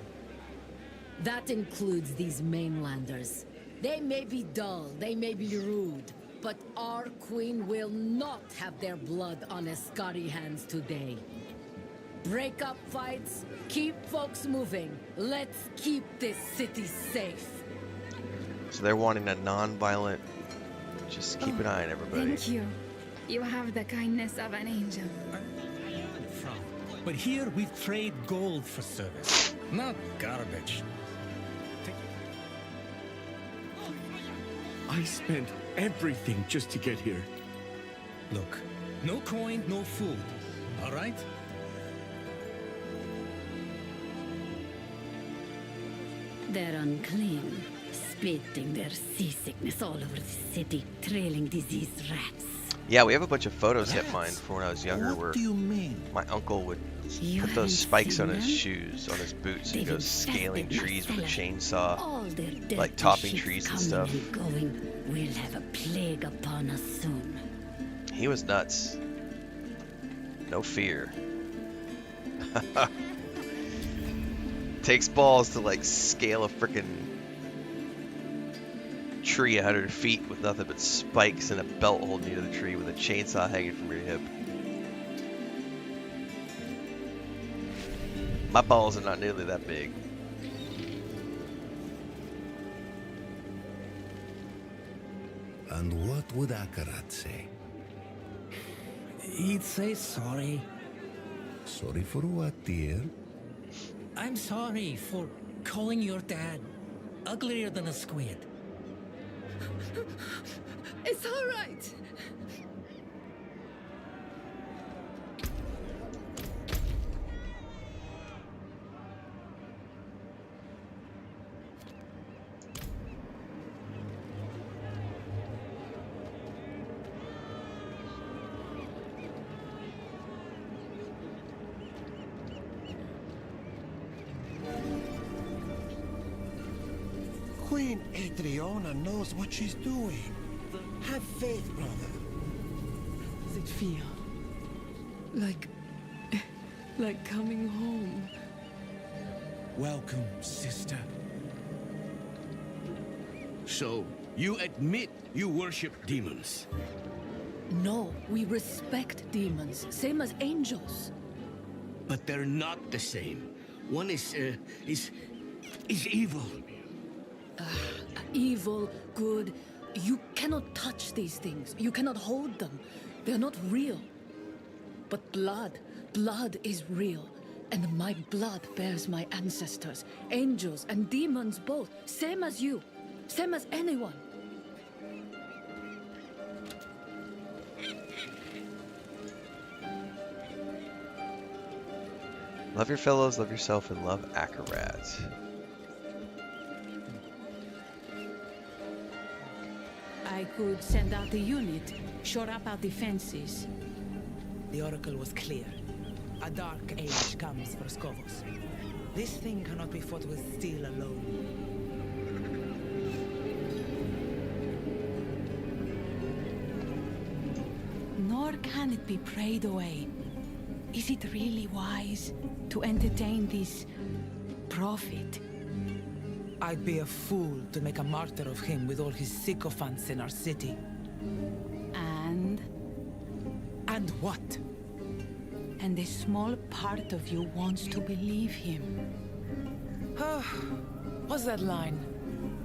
That includes these mainlanders. They may be dull, they may be rude, but our queen will not have their blood on Ascari hands today. Break up fights, keep folks moving. Let's keep this city safe. So they're wanting a non-violent, just keep an eye on everybody. Thank you. You have the kindness of an angel. But here we trade gold for service, not garbage. I spent everything just to get here. Look, no coin, no food, all right? They're unclean, spitting their seasickness all over the city, trailing diseased rats. Yeah, we have a bunch of photos kept mine from when I was younger. What do you mean? My uncle would You put those haven't spikes on seen his them? shoes, on his boots, and They've go scaling infested trees with a Marcella. chainsaw, All their dirty like topping ships trees and coming stuff. and going. We'll have a plague upon us soon. He was nuts. No fear. Takes balls to like scale a frickin' tree 100 feet with nothing but spikes and a belt holding you to the tree with a chainsaw hanging from your hip. My balls are not nearly that big. And what would Akarat say? He'd say sorry. Sorry for what, dear? I'm sorry for calling your dad uglier than a squid. It's all right. Queen Adriana knows what she's doing. Have faith, brother. Does it feel like coming home? Welcome, sister. So, you admit you worship demons? No, we respect demons, same as angels. But they're not the same. One is evil. Evil, good. You cannot touch these things. You cannot hold them. They're not real. But blood is real. And my blood bears my ancestors, angels and demons both. Same as you. Same as anyone. Love your fellows, love yourself, and love Akarat. I could send out a unit, shore up our defenses. The Oracle was clear. A dark age comes for Skovos. This thing cannot be fought with steel alone. No Or can it be prayed away? Is it really wise to entertain this prophet? I'd be a fool to make a martyr of him with all his sycophants in our city. And? And what? And a small part of you wants to believe him. What's that line?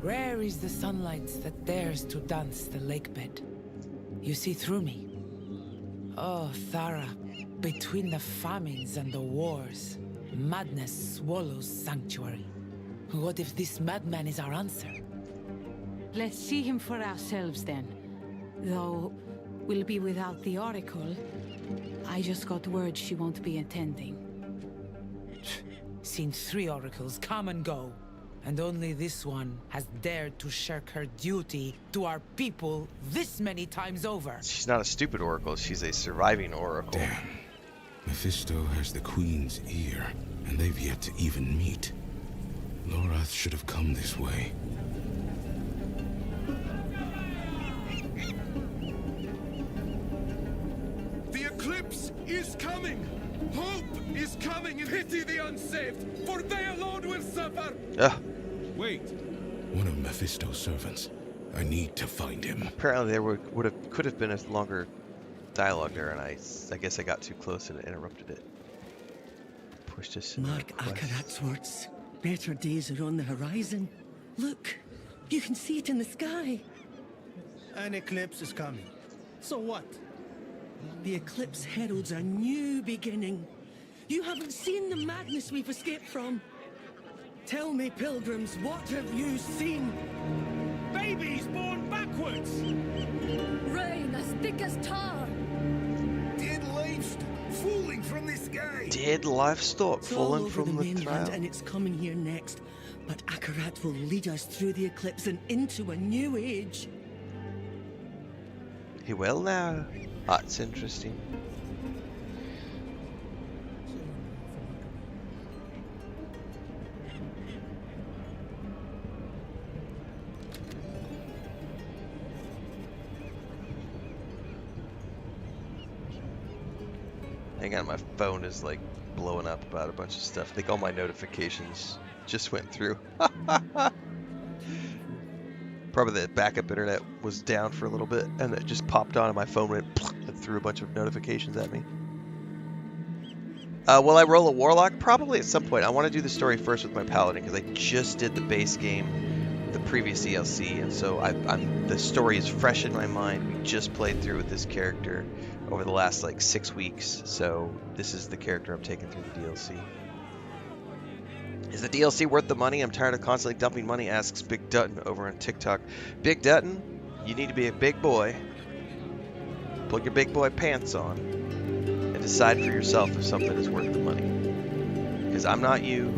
Rare is the sunlight that dares to dance the lakebed. You see through me. Oh, Thara, between the famines and the wars, madness swallows sanctuary. What if this madman is our answer? Let's see him for ourselves then. Though we'll be without the Oracle. I just got word she won't be attending. Seen 3 oracles come and go, and only this one has dared to shirk her duty to our people this many times over. She's not a stupid oracle, she's a surviving oracle. Damn. Mephisto has the Queen's ear, and they've yet to even meet. Lorath should have come this way. The eclipse is coming! Hope is coming! Pity the unsaved, for they alone will suffer! Wait. One of Mephisto's servants. I need to find him. Apparently there could have been a longer dialogue there, and I guess I got too close and interrupted it. Pushed us. Mark Akarat's words. Better days are on the horizon. Look, you can see it in the sky. An eclipse is coming. So what? The eclipse heralds a new beginning. You haven't seen the madness we've escaped from. Tell me, pilgrims, what have you seen? Babies born backwards! Rain as thick as tar! Dead leaves falling from the sky! Dead livestock It's all falling over from the the mainland, trail. and it's coming here next. But Akarat will lead us through the eclipse and into a new age. He will now. That's interesting. Hang on, my phone is like blowing up about a bunch of stuff. I think all my notifications just went through. Probably the backup internet was down for a little bit, and it just popped on, and my phone went and threw a bunch of notifications at me. Will I roll a warlock? Probably at some point. I want to do the story first with my paladin because I just did the base game, the previous DLC, and so the story is fresh in my mind. We just played through with this character over the last like 6 weeks, so this is the character I'm taking through the DLC. Is the DLC worth the money? I'm tired of constantly dumping money, asks Big Dutton over on TikTok. Big Dutton, you need to be a big boy. Put your big boy pants on and decide for yourself if something is worth the money. Because I'm not you.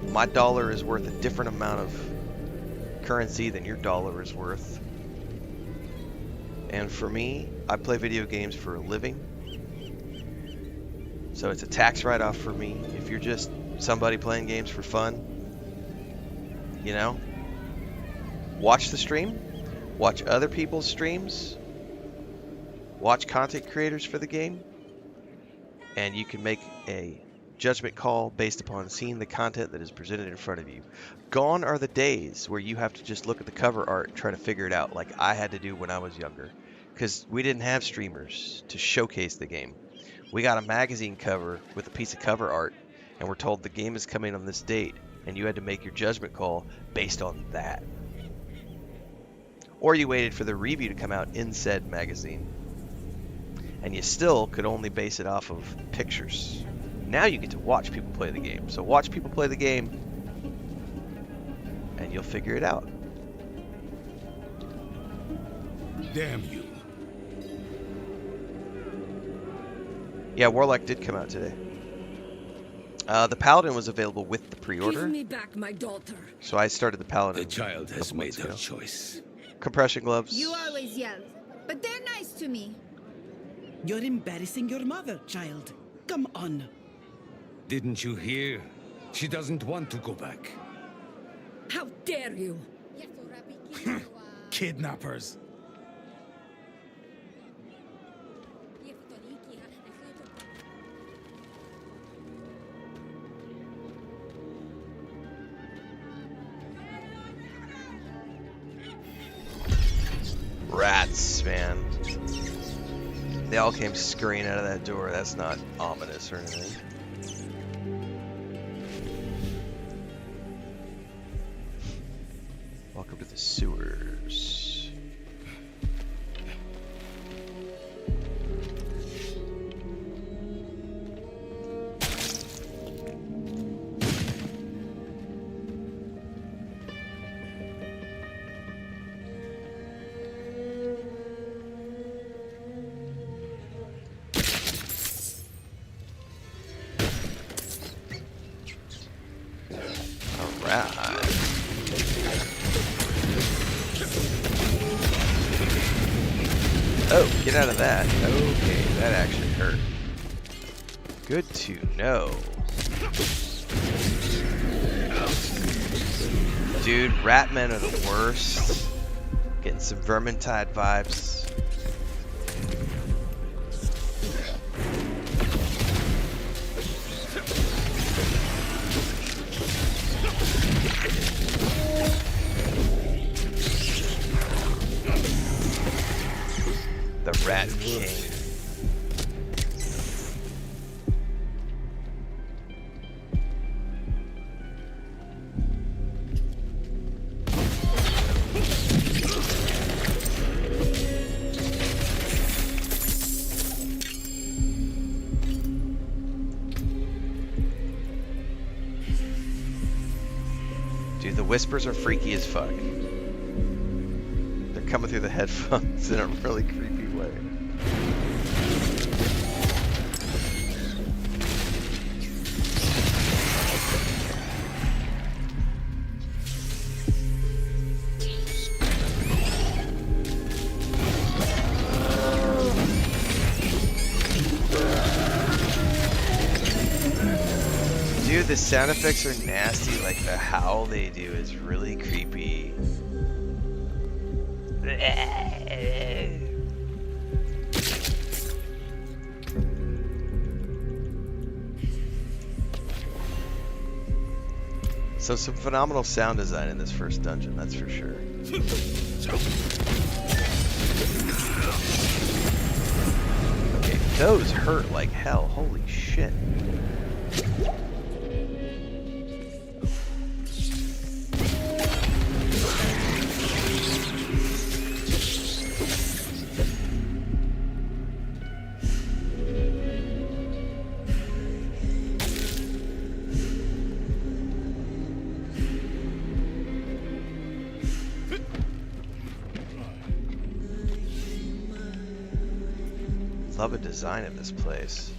My dollar is worth a different amount of currency than your dollar is worth. And for me, I play video games for a living. So it's a tax write-off for me. If you're just somebody playing games for fun, you know, watch the stream, watch other people's streams, watch content creators for the game, and you can make a judgment call based upon seeing the content that is presented in front of you. Gone are the days where you have to just look at the cover art and try to figure it out like I had to do when I was younger, because we didn't have streamers to showcase the game. We got a magazine cover with a piece of cover art, and we're told the game is coming on this date, and you had to make your judgment call based on that. Or you waited for the review to come out in said magazine, and you still could only base it off of pictures. Now you get to watch people play the game. So watch people play the game, and you'll figure it out. Damn you. Yeah, Warlock did come out today. The Paladin was available with the pre-order. Give me back my daughter. So I started the Paladin. The child has made her choice. Compression gloves. You always yell, but they're nice to me. You're embarrassing your mother, child. Come on. Didn't you hear? She doesn't want to go back. How dare you? Kidnappers. They all came scurrying out of that door. That's not ominous or anything. Welcome to the sewers. Oh, get out of that. Okay, that actually hurt. Good to know. Dude, Ratmen are the worst. Getting some Vermintide vibes. The Rat King. Dude, the whispers are freaky as fuck. They're coming through the headphones in a really creepy way. Dude, the sound effects are nasty. Like the howl they do is really creepy. So some phenomenal sound design in this first dungeon, that's for sure. Okay, those hurt like hell. Holy shit. Love the design of this place.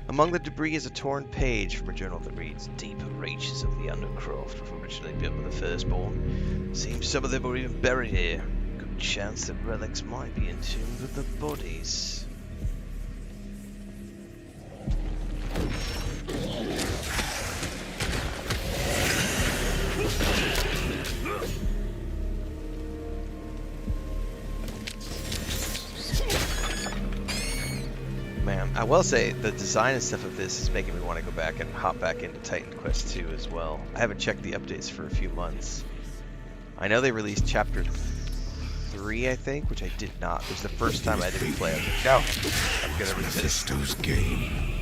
Among the debris is a torn page from a journal that reads, "Deep reaches of the Undercroft were originally built with the Firstborn. Seems some of them were even buried here. Good chance that relics might be entombed with the bodies." Man, I will say the design and stuff of this is making me want to go back and hop back into Titan Quest 2 as well. I haven't checked the updates for a few months. I know they released chapter 3, I think, which I did not. It was the first time I did replay. I was like, no, I'm gonna resist. Mephisto's game.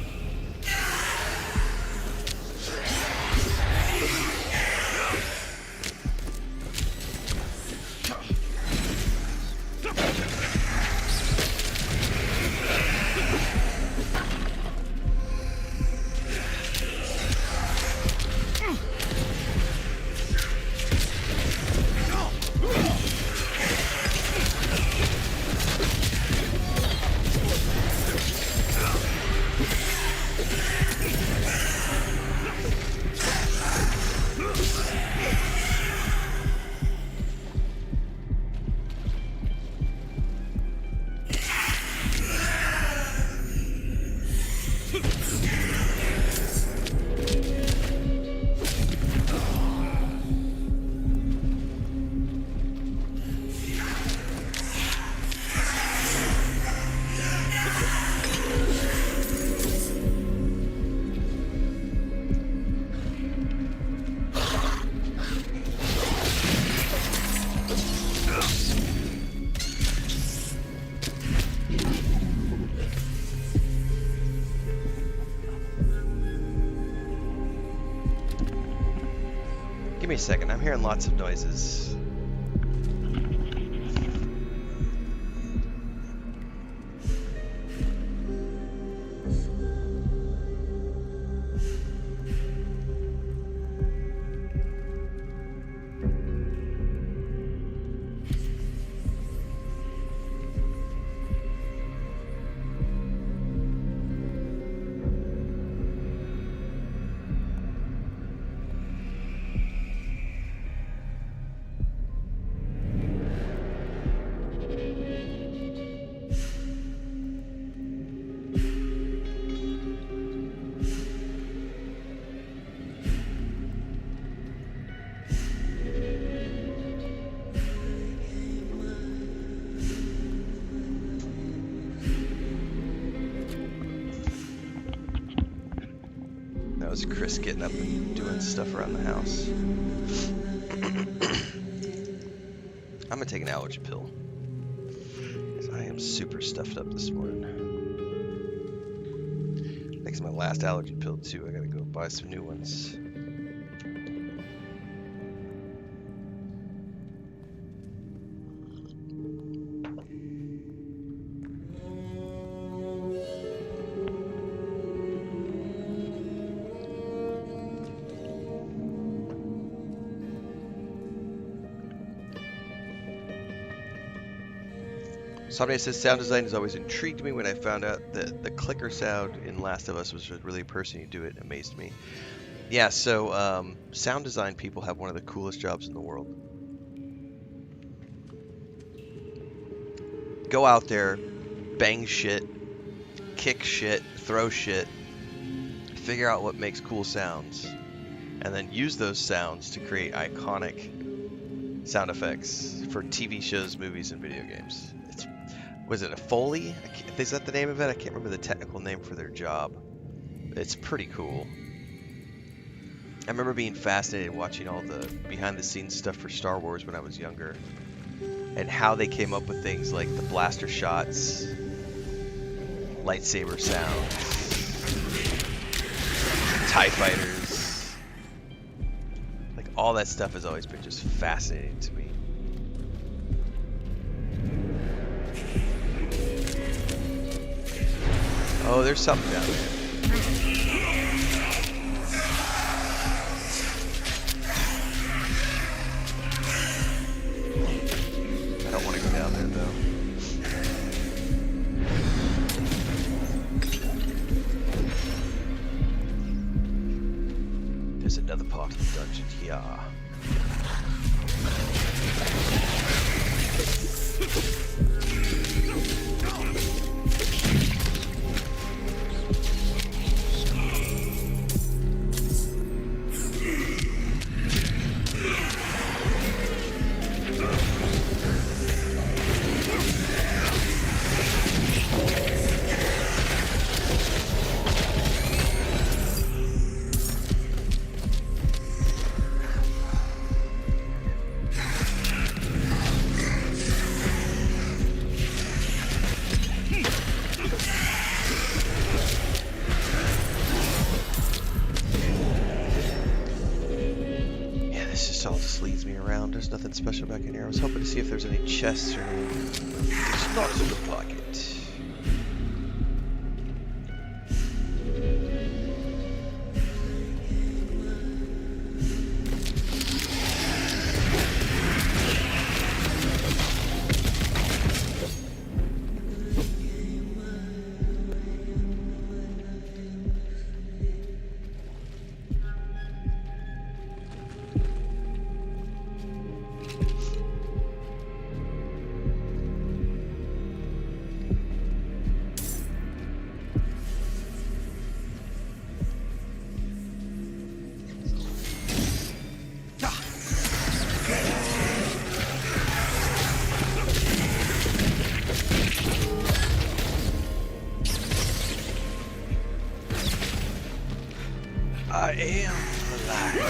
Give me a second. I'm hearing lots of noises. That was Chris getting up and doing stuff around the house. I'm gonna take an allergy pill, because I am super stuffed up this morning. I think it's my last allergy pill too. I gotta go buy some new ones. Somebody says sound design has always intrigued me. When I found out that the clicker sound in Last of Us was really a person who do it, amazed me. Yeah, so sound design people have one of the coolest jobs in the world. Go out there, bang shit, kick shit, throw shit, figure out what makes cool sounds, and then use those sounds to create iconic sound effects for TV shows, movies, and video games. Was it a Foley? Is that the name of it? I can't remember the technical name for their job. It's pretty cool. I remember being fascinated watching all the behind-the-scenes stuff for Star Wars when I was younger, and how they came up with things like the blaster shots, lightsaber sounds, TIE fighters. Like, all that stuff has always been just fascinating to me. Oh, there's something down there. I don't want to go down there, though. There's another part of the dungeon here. There's nothing special back in here. I was hoping to see if there's any chests or anything. It does not look like it. I am the light.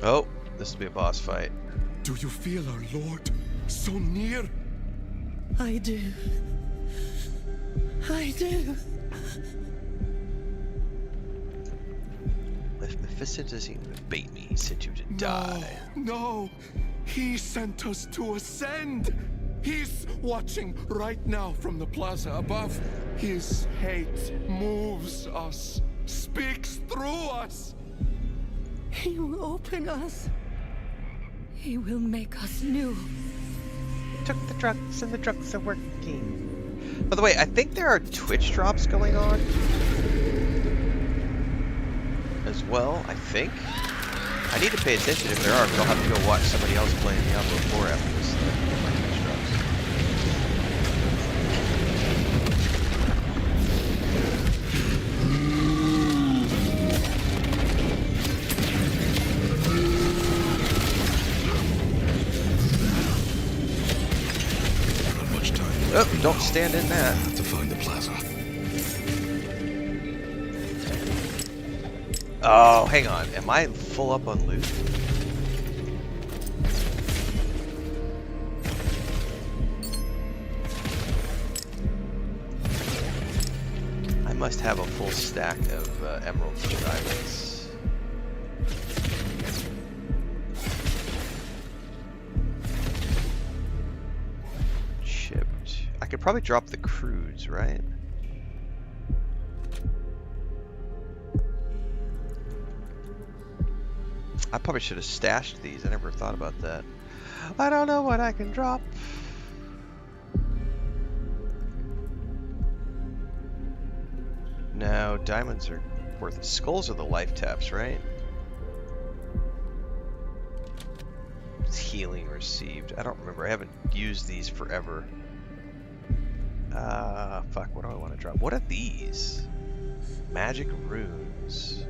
Oh, this will be a boss fight. Do you feel our Lord so near? I do. I do. If Mephisto doesn't even bait me, he sent you to die. No, he sent us to ascend. He's watching right now from the plaza above. His hate moves us, speaks through us. He will open us. He will make us new. Took the drugs and the drugs are working. By the way, I think there are Twitch drops going on as well, I think. I need to pay attention if there are, because I'll have to go watch somebody else playing Diablo 4 after this. My Twitch drops. Oh, don't stand in that. To find the plaza. Oh, hang on. Am I full up on loot? I must have a full stack of emeralds and diamonds. I could probably drop the crudes, right? I probably should have stashed these. I never thought about that. I don't know what I can drop. No, diamonds are worth it. Skulls are the life taps, right? It's healing received. I don't remember. I haven't used these forever. Fuck, what do I want to drop? What are these? Magic runes.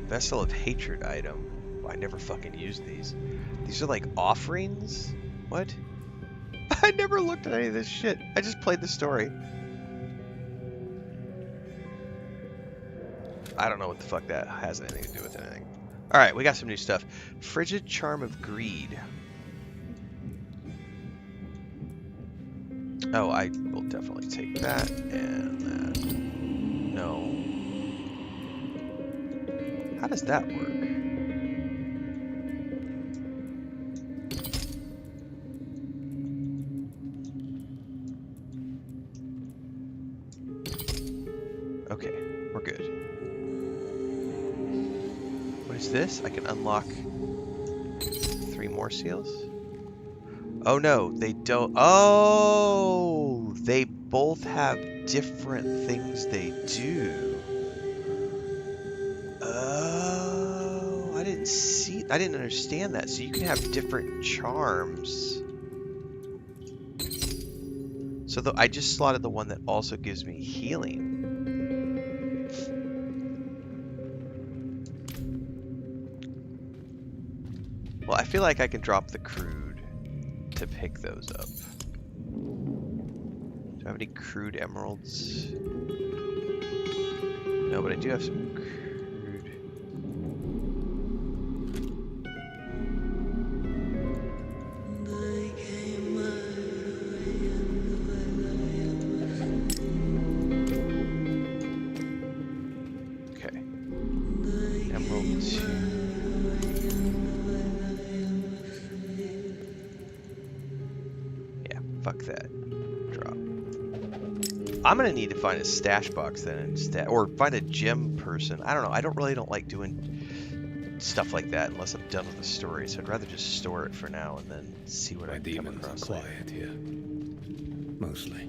Vessel of Hatred item. I never fucking used these. These are like offerings? What? I never looked at any of this shit. I just played the story. I don't know what the fuck that has anything to do with anything. Alright, we got some new stuff. Frigid Charm of Greed. Oh, I will definitely take that and that. No. How does that work? Okay, we're good. What is this? I can unlock 3 more seals? Oh no, they don't. Oh, they both have different things they do. Oh, I didn't understand that. So you can have different charms. So I just slotted the one that also gives me healing. Well, I feel like I can drop the crude to pick those up. Do I have any crude emeralds? No, but I do have some crude. Okay. Emerald 2. Fuck that. Drop. I'm gonna need to find a stash box then instead, or find a gem person. I don't know. I don't like doing stuff like that unless I'm done with the story. So I'd rather just store it for now and then see what I come across. Quiet here, mostly.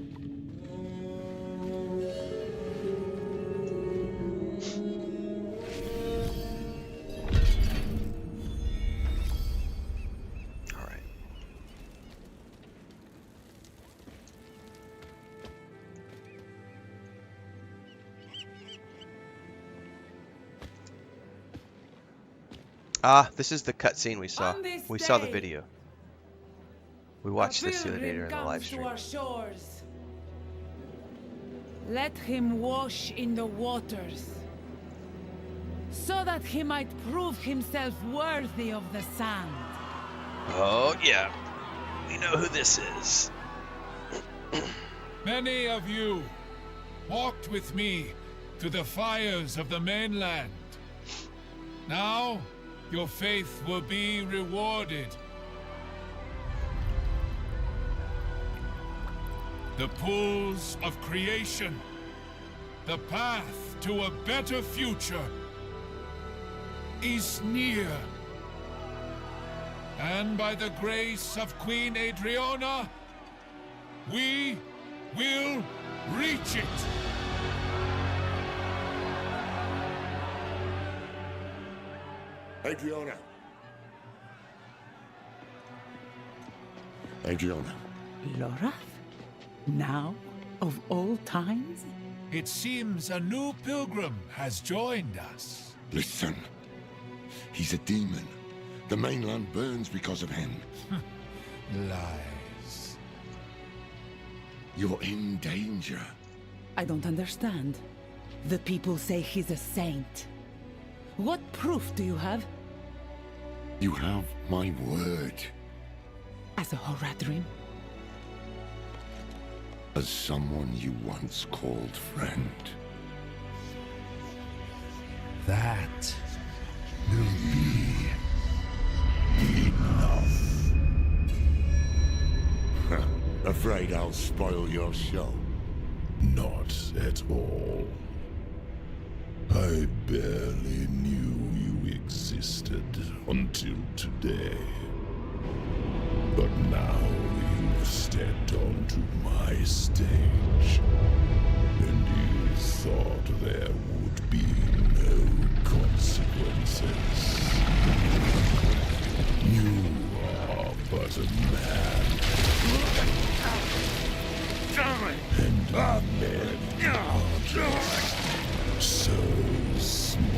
Ah, this is the cutscene we saw. We saw the video. We watched this the other day during the live stream. Let him wash in the waters. so that he might prove himself worthy of the sand. Oh, yeah. We know who this is. Many of you walked with me to the fires of the mainland. Now, your faith will be rewarded. The pools of creation, the path to a better future, is near. And by the grace of Queen Adriana, we will reach it. Adriana. Adriana. Lorath? Now, of all times? It seems a new pilgrim has joined us. Listen. He's a demon. The mainland burns because of him. Lies. You're in danger. I don't understand. The people say he's a saint. What proof do you have? You have my word. As a Horadrim? As someone you once called friend. That will be enough. Afraid I'll spoil your show? Not at all. I barely knew you existed until today. But now you've stepped onto my stage, and you thought there would be no consequences. You are but a man. And men are just so small.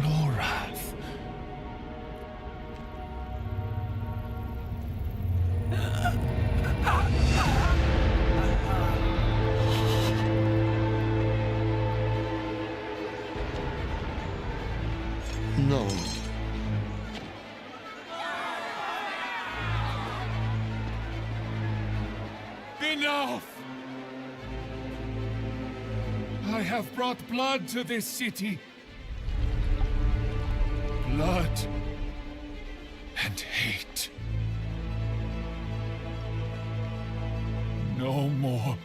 Lorath. No. Enough! I have brought blood to this city. Blood and hate. No more.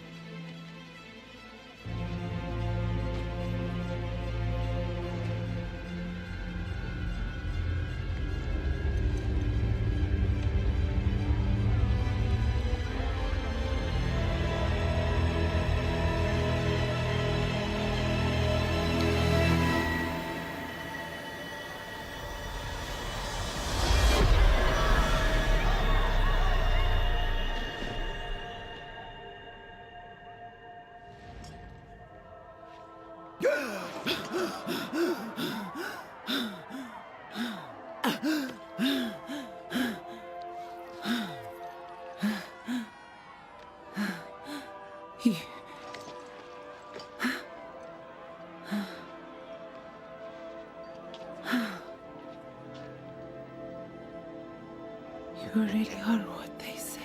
You really are what they say.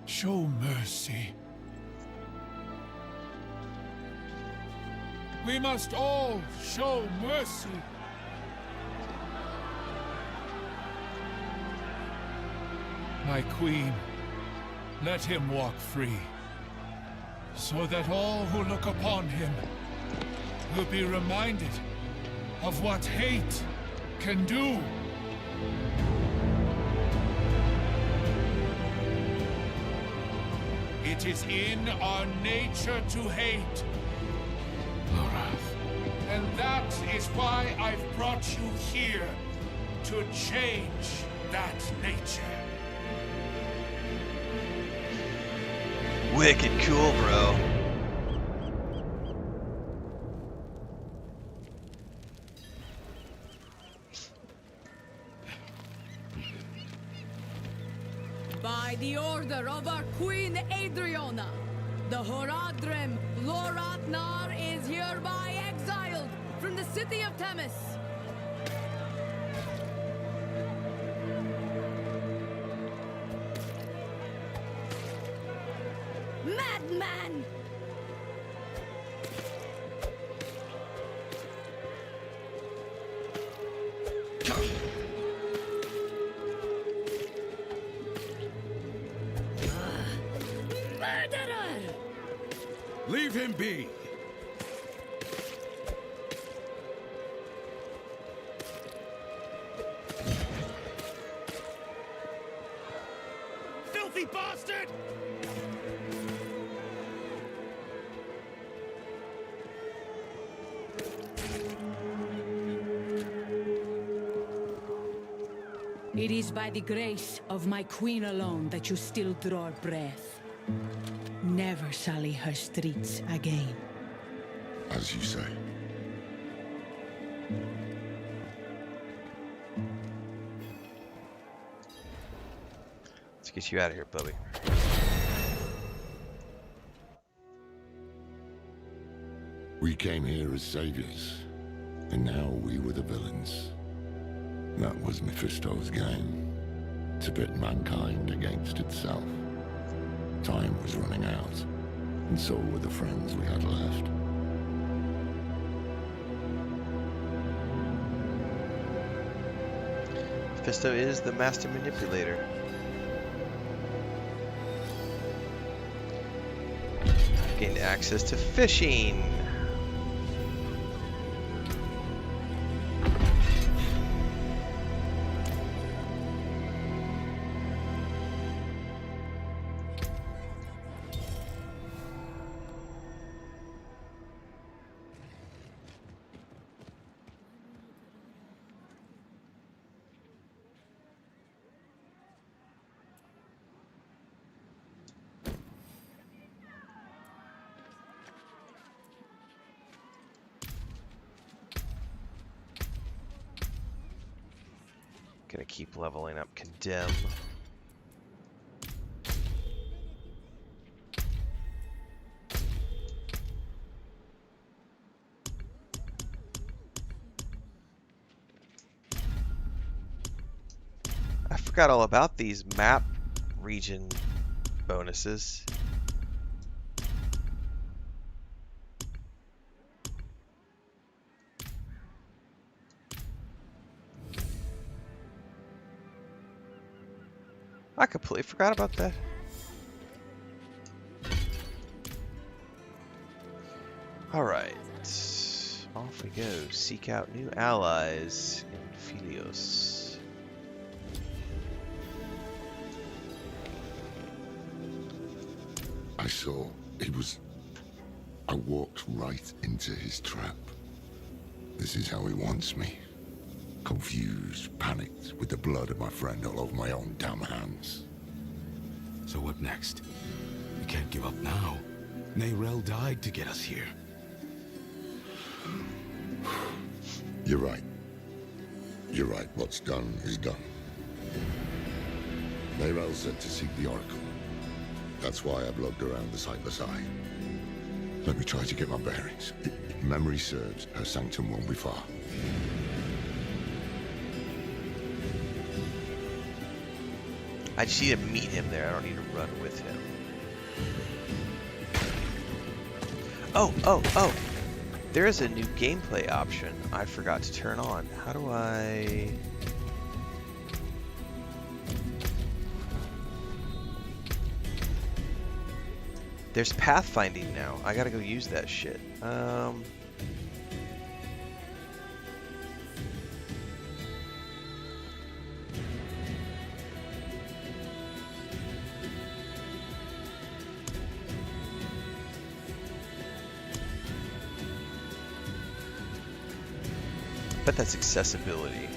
Show mercy. We must all show mercy. My queen, let him walk free, so that all who look upon him will be reminded of what hate can do. It is in our nature to hate. Laura. That is why I've brought you here, to change that nature. Wicked cool, bro. By the order of our Queen Adriana, the Horadrim Loratnar is hereby exiled from the city of Themis. Madman! Murderer! Leave him be! Filthy bastard! It is by the grace of my queen alone that you still draw breath. Never sully her streets again. As you say. Let's get you out of here, Bubby. We came here as saviors, and now we were the villains. That was Mephisto's game, to pit mankind against itself. Time was running out, and so were the friends we had left. Mephisto is the master manipulator. Gained access to fishing. Gonna keep leveling up Condemn. I forgot all about these map region bonuses. I completely forgot about that. Alright. Off we go. Seek out new allies in Philios. I saw he was... I walked right into his trap. This is how he wants me. Confused, panicked, with the blood of my friend all over my own damn hands. So what next? We can't give up now. Nayrel died to get us here. You're right. You're right. What's done is done. Nayrel said to seek the Oracle. That's why I've looked around the Sightless Eye. Let me try to get my bearings. If memory serves, her sanctum won't be far. I just need to meet him there. I don't need to run with him. Oh! There is a new gameplay option I forgot to turn on. How do I... There's pathfinding now. I gotta go use that shit. bet that's accessibility.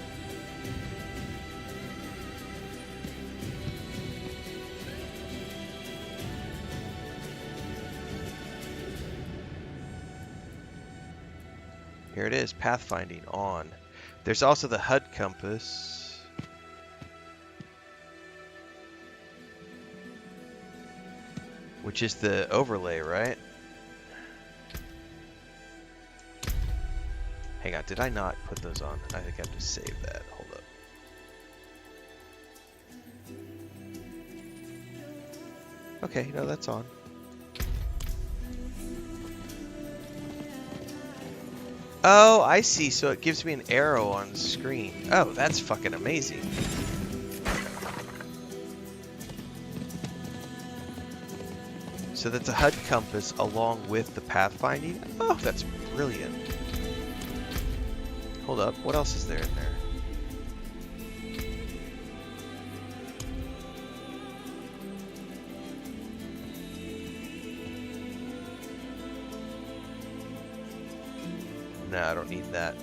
Here it is, pathfinding on. There's also the HUD compass. Which is the overlay, right? Hang on, did I not put those on? I think I have to save that. Hold up. Okay, no, that's on. Oh, I see. So it gives me an arrow on the screen. Oh, that's fucking amazing. So that's a HUD compass along with the pathfinding. Oh, that's brilliant. Hold up. What else is there in there? No, I don't need that.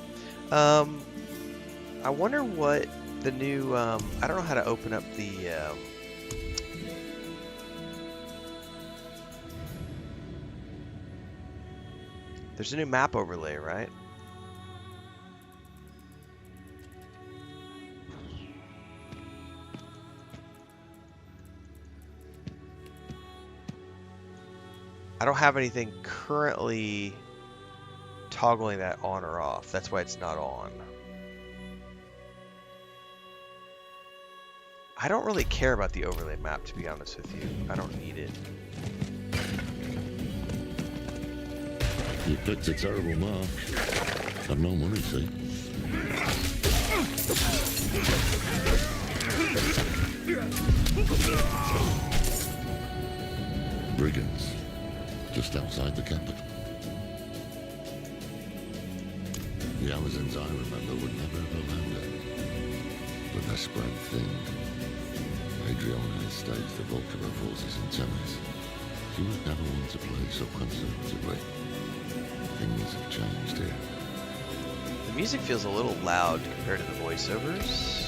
I wonder what the new, I don't know how to open up the, there's a new map overlay, right? I don't have anything currently toggling that on or off. That's why it's not on. I don't really care about the overlay map, to be honest with you. I don't need it. You picked a terrible mark. I've no money, see? Brigands, just outside the capital. The Amazons I remember would never have allowed it. But they're spread thin. Adriana has staged the bulk of her forces in Temes. She was never one to play so conservatively. Things have changed here. The music feels a little loud compared to the voiceovers.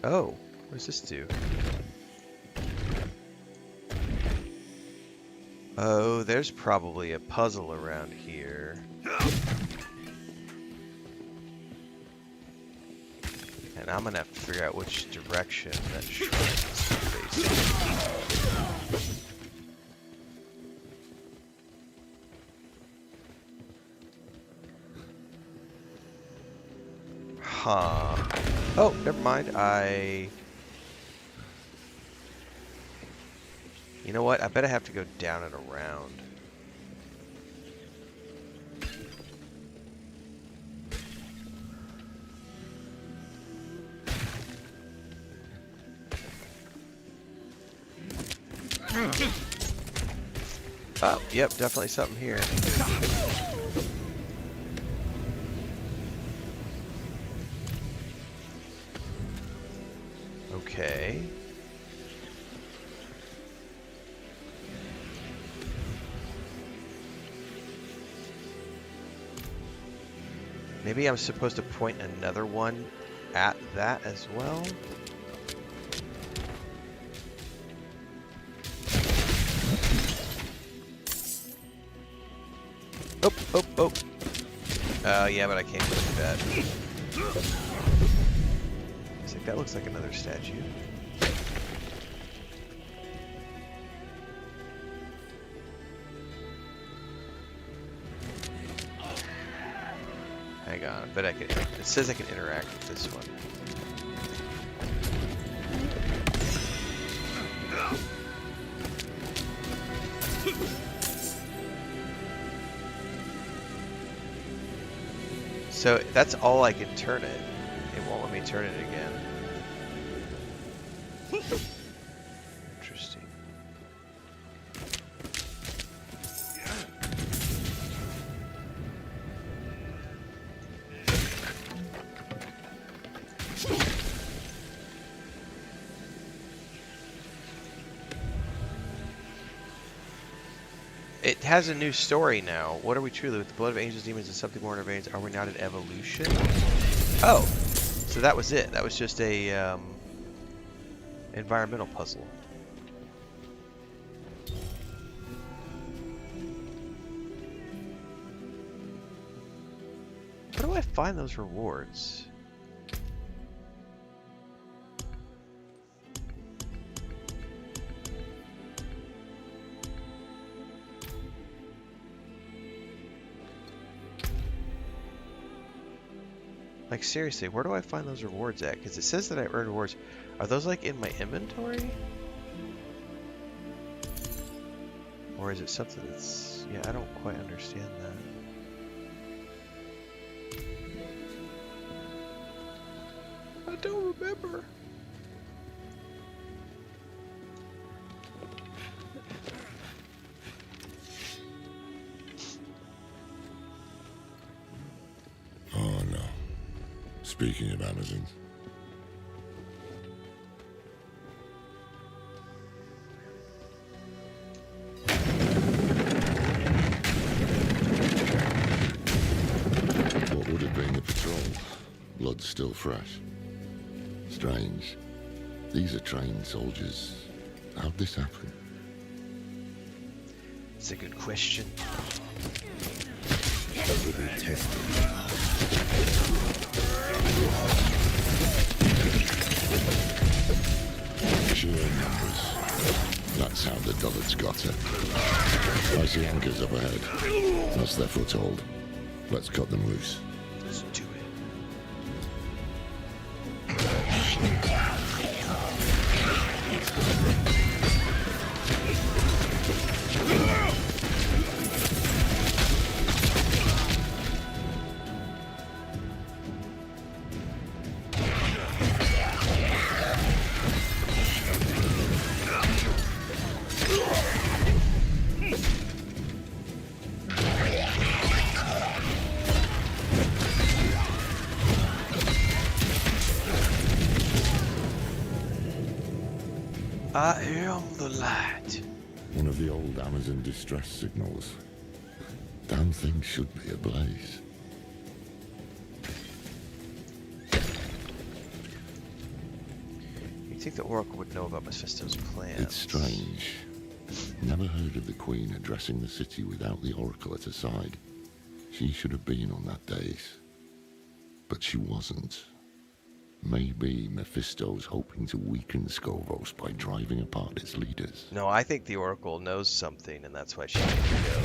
Oh, what does this do? Oh, there's probably a puzzle around here. And I'm gonna have to figure out which direction that shrine is facing. Huh. Oh, never mind. You know what? I bet I have to go down and around. Oh, yep, definitely something here. Okay. Maybe I'm supposed to point another one at that as well? Oh, oh, oh. Yeah, but I can't go through that. It's like, that looks like another statue. Hang on, but I can. It says I can interact with this one. So that's all I can turn it. It won't let me turn it again. It has a new story now. What are we truly? With the blood of angels, demons, and something more in our veins, are we not an evolution? Oh, so that was it. That was just a environmental puzzle. Where do I find those rewards? Like, seriously, where do I find those rewards at? Because it says that I earned rewards. Are those, like, in my inventory? Or is it something that's... Yeah, I don't quite understand that. I don't remember. Oh, no. Speaking of Amazons. What would have been the patrol? Blood still fresh. Strange. These are trained soldiers. How'd this happen? It's a good question. Sheer numbers. That's how the dullards got it. I see anchors up ahead. That's their foothold. Let's cut them loose. Let's do it. I am the light. One of the old Amazon distress signals. Damn thing should be ablaze. You'd think the Oracle would know about Mephisto's plans. It's strange. Never heard of the Queen addressing the city without the Oracle at her side. She should have been on that dais. But she wasn't. Maybe Mephisto's hoping to weaken Skovos by driving apart its leaders. No, I think the Oracle knows something, and that's why she needs to go.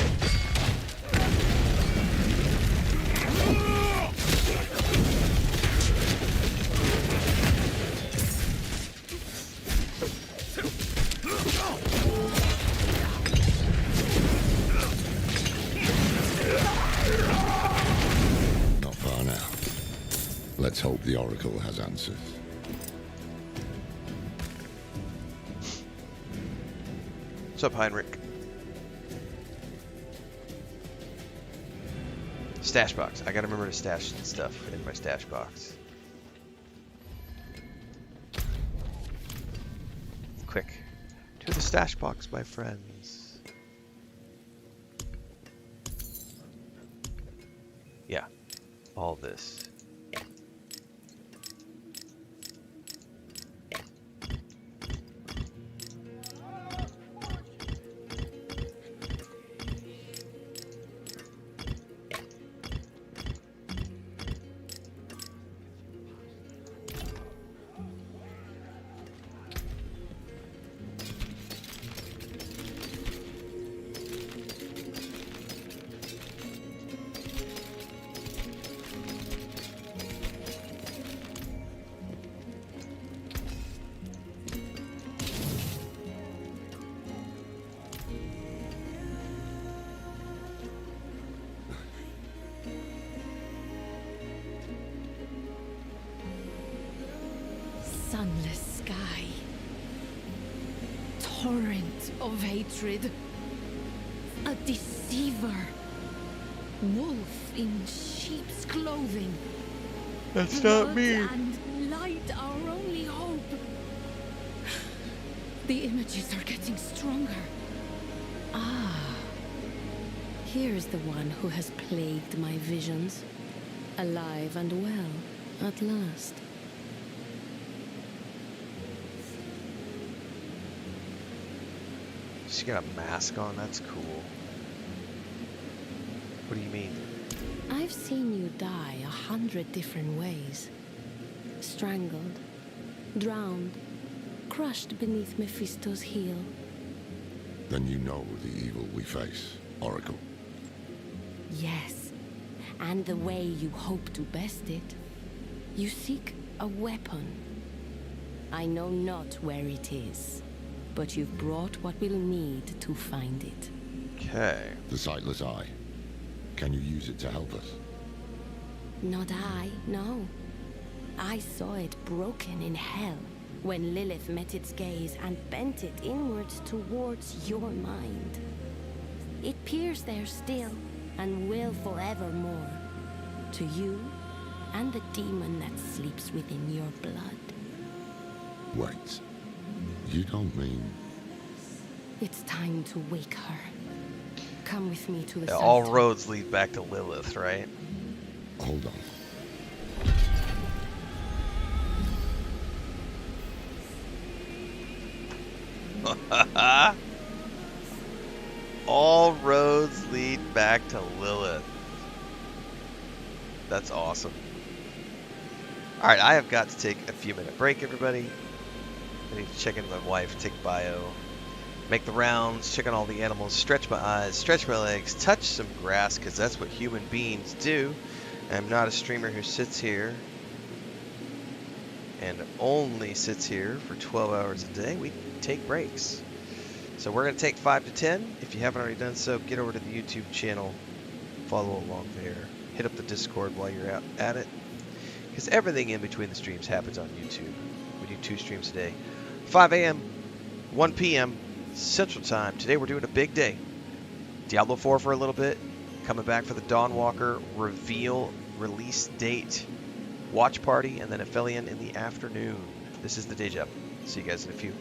Not far now. Let's hope the Oracle has answers. What's up, Heinrich? Stash box. I gotta remember to stash stuff in my stash box. Quick. To the stash box, my friends. Yeah. All this. Sunless sky. Torrent of hatred. A deceiver. Wolf in sheep's clothing. That's Blood not me. And light, our only hope. The images are getting stronger. Ah, Here is the one who has plagued my visions. Alive and well, at last. She got a mask on, that's cool. What do you mean? I've seen you die 100 different ways. Strangled, drowned, crushed beneath Mephisto's heel. Then you know the evil we face, Oracle. Yes, and the way you hope to best it. You seek a weapon. I know not where it is, but you've brought what we'll need to find it. Okay. The sightless eye. Can you use it to help us? Not I, no. I saw it broken in hell when Lilith met its gaze and bent it inwards towards your mind. It peers there still and will forevermore. To you and the demon that sleeps within your blood. Wait. You don't mean... It's time to wake her. Come with me to the Yeah, all south. roads lead back to Lilith, right? Hold on. All roads lead back to Lilith. That's awesome. Alright, I have got to take a few minute break, everybody. I need to check in with my wife, take bio, make the rounds, check on all the animals, stretch my eyes, stretch my legs, touch some grass, because that's what human beings do. I'm not a streamer who sits here and only sits here for 12 hours a day. We take breaks. So we're going to take 5 to 10. If you haven't already done so, get over to the YouTube channel, follow along there, hit up the Discord while you're out at it, because everything in between the streams happens on YouTube. We do 2 streams a day, 5 a.m., 1 p.m. Central Time. Today we're doing a big day. Diablo 4 for a little bit, coming back for the Dawnwalker reveal release date, watch party, and then Aphelion in the afternoon. This is the Day Job. See you guys in a few.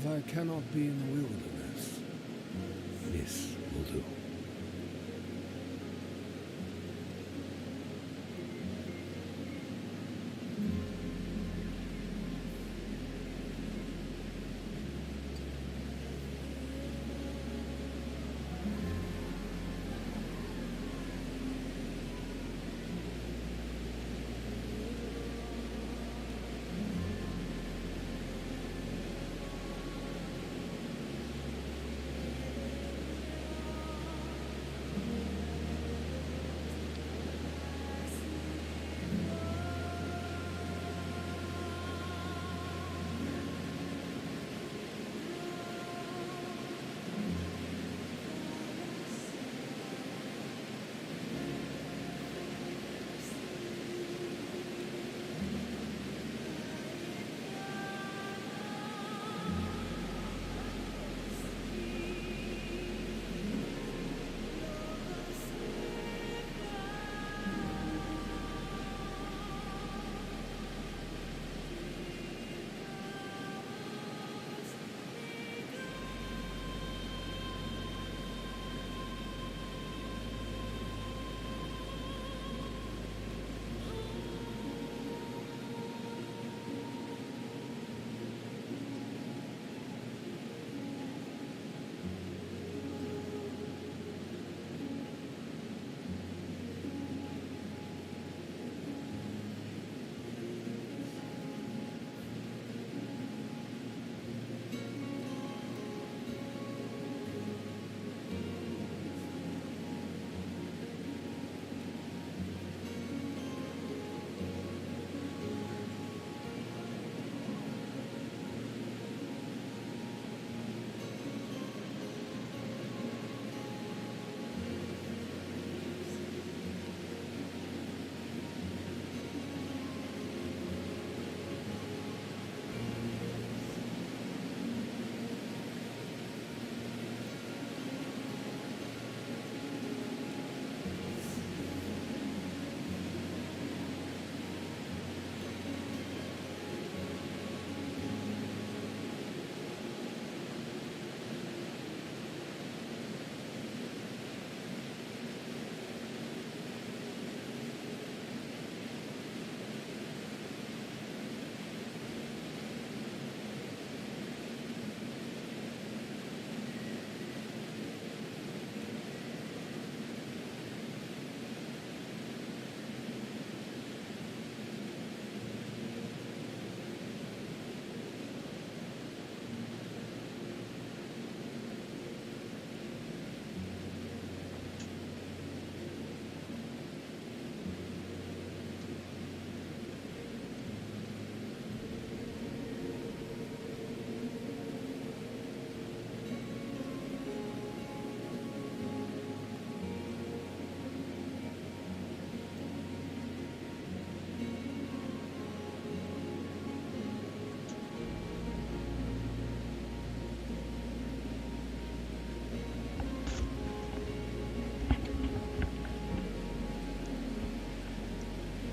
If I cannot be in the wilderness, this will do.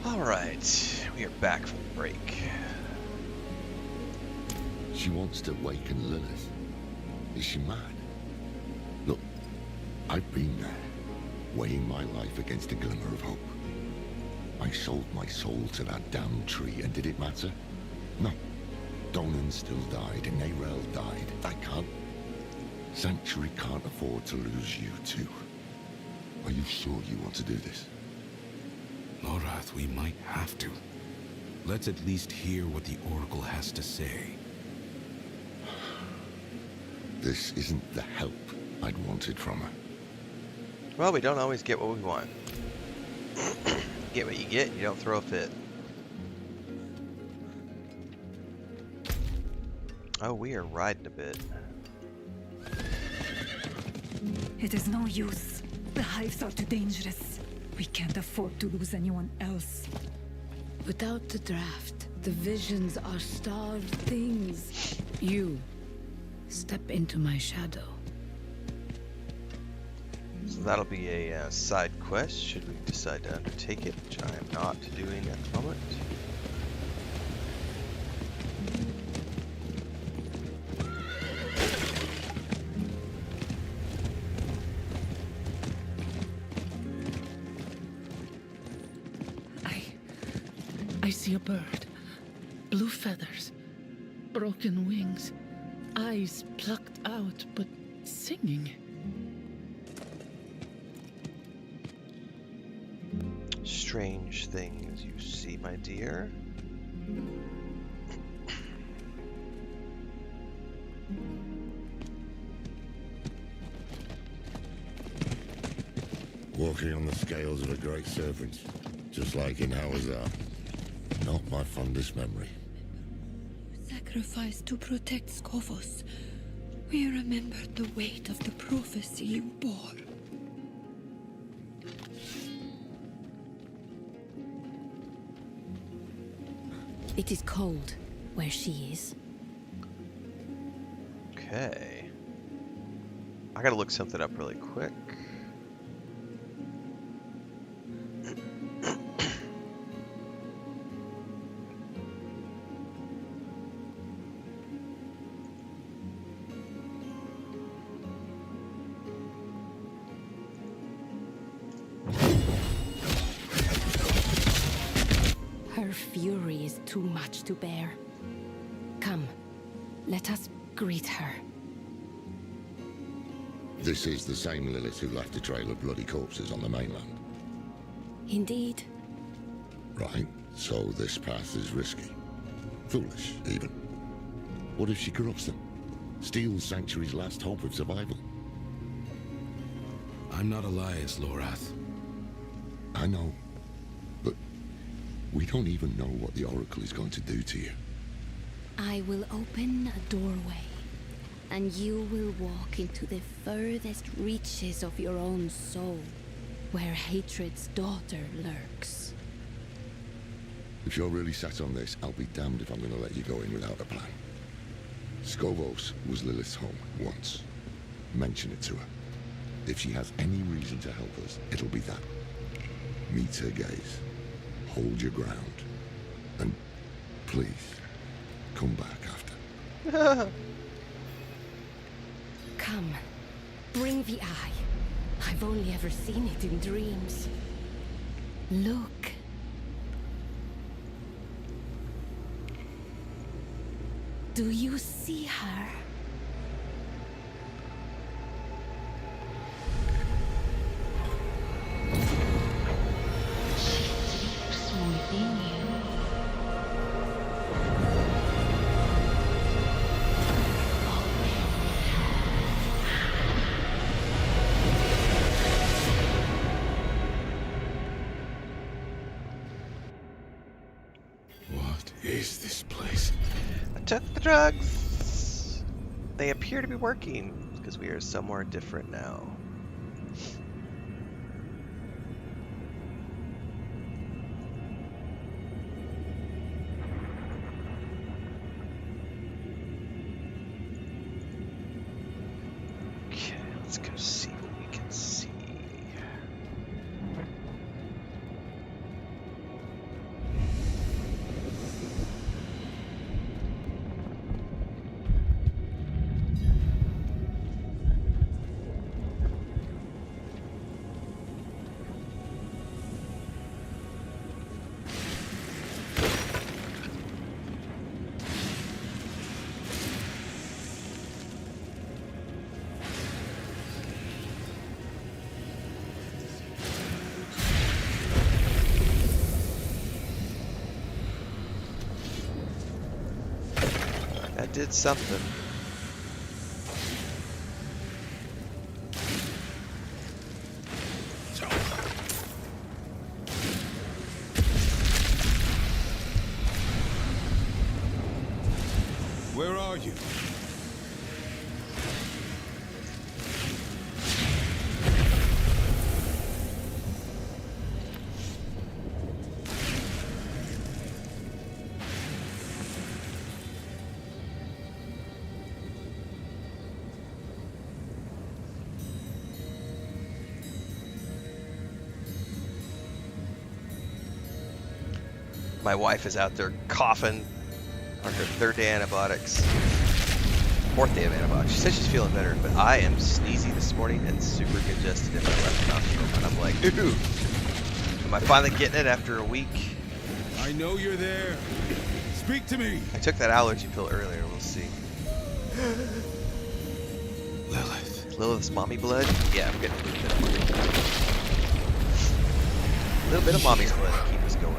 Alright, we are back from the break. She wants to waken Lilith. Is she mad? Look, I've been there, weighing my life against a glimmer of hope. I sold my soul to that damned tree, and did it matter? No. Donan still died, and Narel died. That can't... Sanctuary can't afford to lose you too. Are you sure you want to do this? Lorath, we might have to. Let's at least hear what the Oracle has to say. This isn't the help I'd wanted from her. Well, we don't always get what we want. Get what you get, you don't throw a fit. Oh, we are riding a bit. It is no use. The hives are too dangerous. We can't afford to lose anyone else. Without the draft, the visions are starved things. You step into my shadow. So that'll be a side quest, should we decide to undertake it, which I am not doing at the moment. I see a bird. Blue feathers. Broken wings. Eyes plucked out, but singing. Strange things you see, my dear. Walking on the scales of a great serpent, just like in Hawazar. Not my fondest memory. Sacrifice to protect Skovos. We remembered the weight of the prophecy you bore. It is cold where she is. Okay. I gotta look something up really quick. Her fury is too much to bear. Come, let us greet her. This is the same Lilith who left a trail of bloody corpses on the mainland. Indeed. Right, so this path is risky. Foolish, even. What if she corrupts them? Steals Sanctuary's last hope of survival? I'm not Elias, Lorath. I know. But we don't even know what the Oracle is going to do to you. I will open a doorway, and you will walk into the furthest reaches of your own soul, where hatred's daughter lurks. If you're really set on this, I'll be damned if I'm going to let you go in without a plan. Skovos was Lilith's home once. Mention it to her. If she has any reason to help us, it'll be that. Meet her gaze. Hold your ground. And please, come back after. Come, bring the eye. I've only ever seen it in dreams. Look. Do you see her? Within you. What is this place? I took the drugs. They appear to be working because we are somewhere different now. Okay, let's go see what we can see. That did something. Where are you? My wife is out there coughing on her third day of antibiotics. Fourth day of antibiotics. She says she's feeling better, but I am sneezy this morning and super congested in my left nostril. And I'm like, ooh, am I finally getting it after a week? I know you're there. Speak to me. I took that allergy pill earlier. We'll see. Lilith. Lilith's mommy blood? Yeah, I'm getting a little bit of mommy blood. A little bit of mommy's blood to keep us going.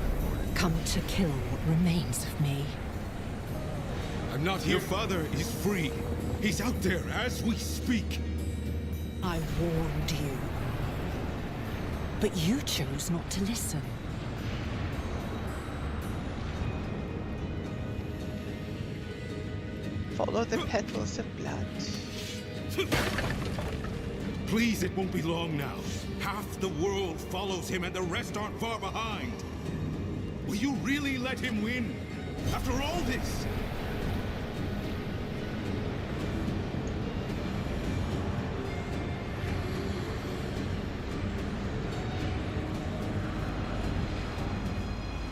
Come to kill what remains of me. I'm not here. Your father is free. He's out there as we speak. I warned you. But you chose not to listen. Follow the petals of blood. Please, it won't be long now. Half the world follows him and the rest aren't far behind. Will you really let him win? After all this?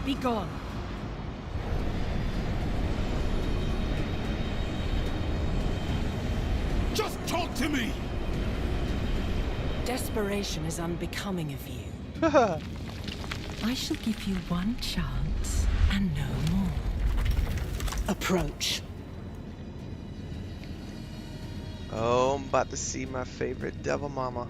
Be gone. Just talk to me! Desperation is unbecoming of you. I shall give you one chance and no more. Approach. Oh, I'm about to see my favorite devil mama.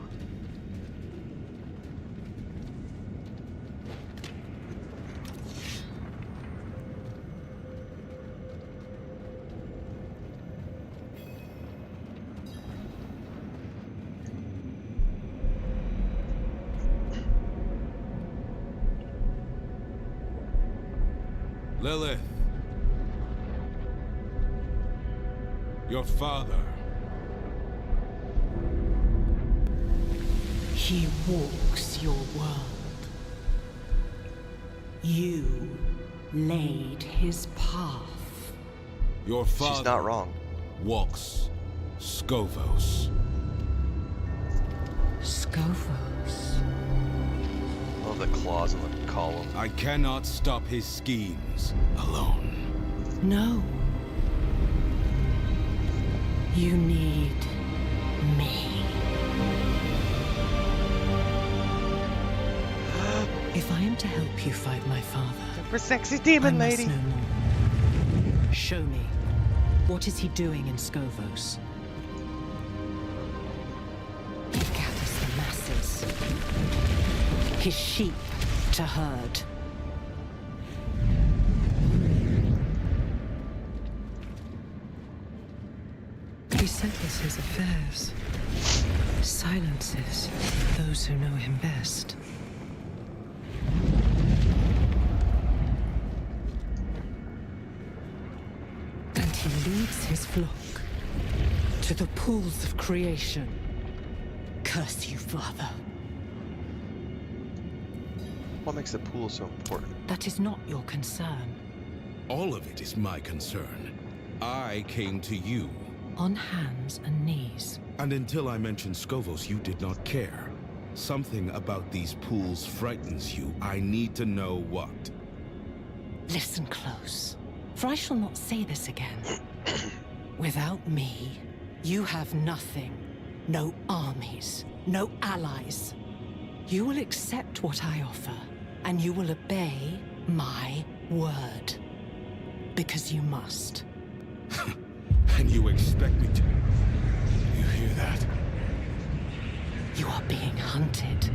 Lilith. Your father. He walks your world. You laid his path. Your father. She's not wrong. Walks Scovos. Scovos. Oh, the claws on the column. I cannot stop his schemes alone. No. You need me. If I am to help you fight my father, super sexy demon I lady. must know more. Show me. What is he doing in Scovos? He gathers the masses. His sheep to herd. He settles his affairs. Silences those who know him best. And he leads his flock to the pools of creation. Curse you, Father. What makes the pool so important? That is not your concern. All of it is my concern. I came to you. On hands and knees. And until I mentioned Scovos, you did not care. Something about these pools frightens you. I need to know what. Listen close, for I shall not say this again. Without me, you have nothing. No armies, no allies. You will accept what I offer, and you will obey my word. Because you must. And you expect me to... You hear that? You are being hunted.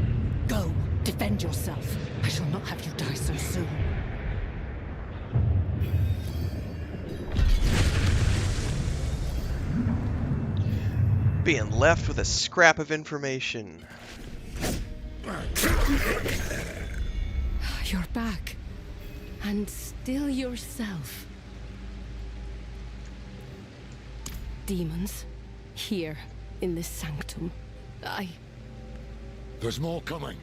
Go, defend yourself. I shall not have you die so soon. Being left with a scrap of information. You're back. And still yourself. Demons. Here, in this sanctum. There's more coming.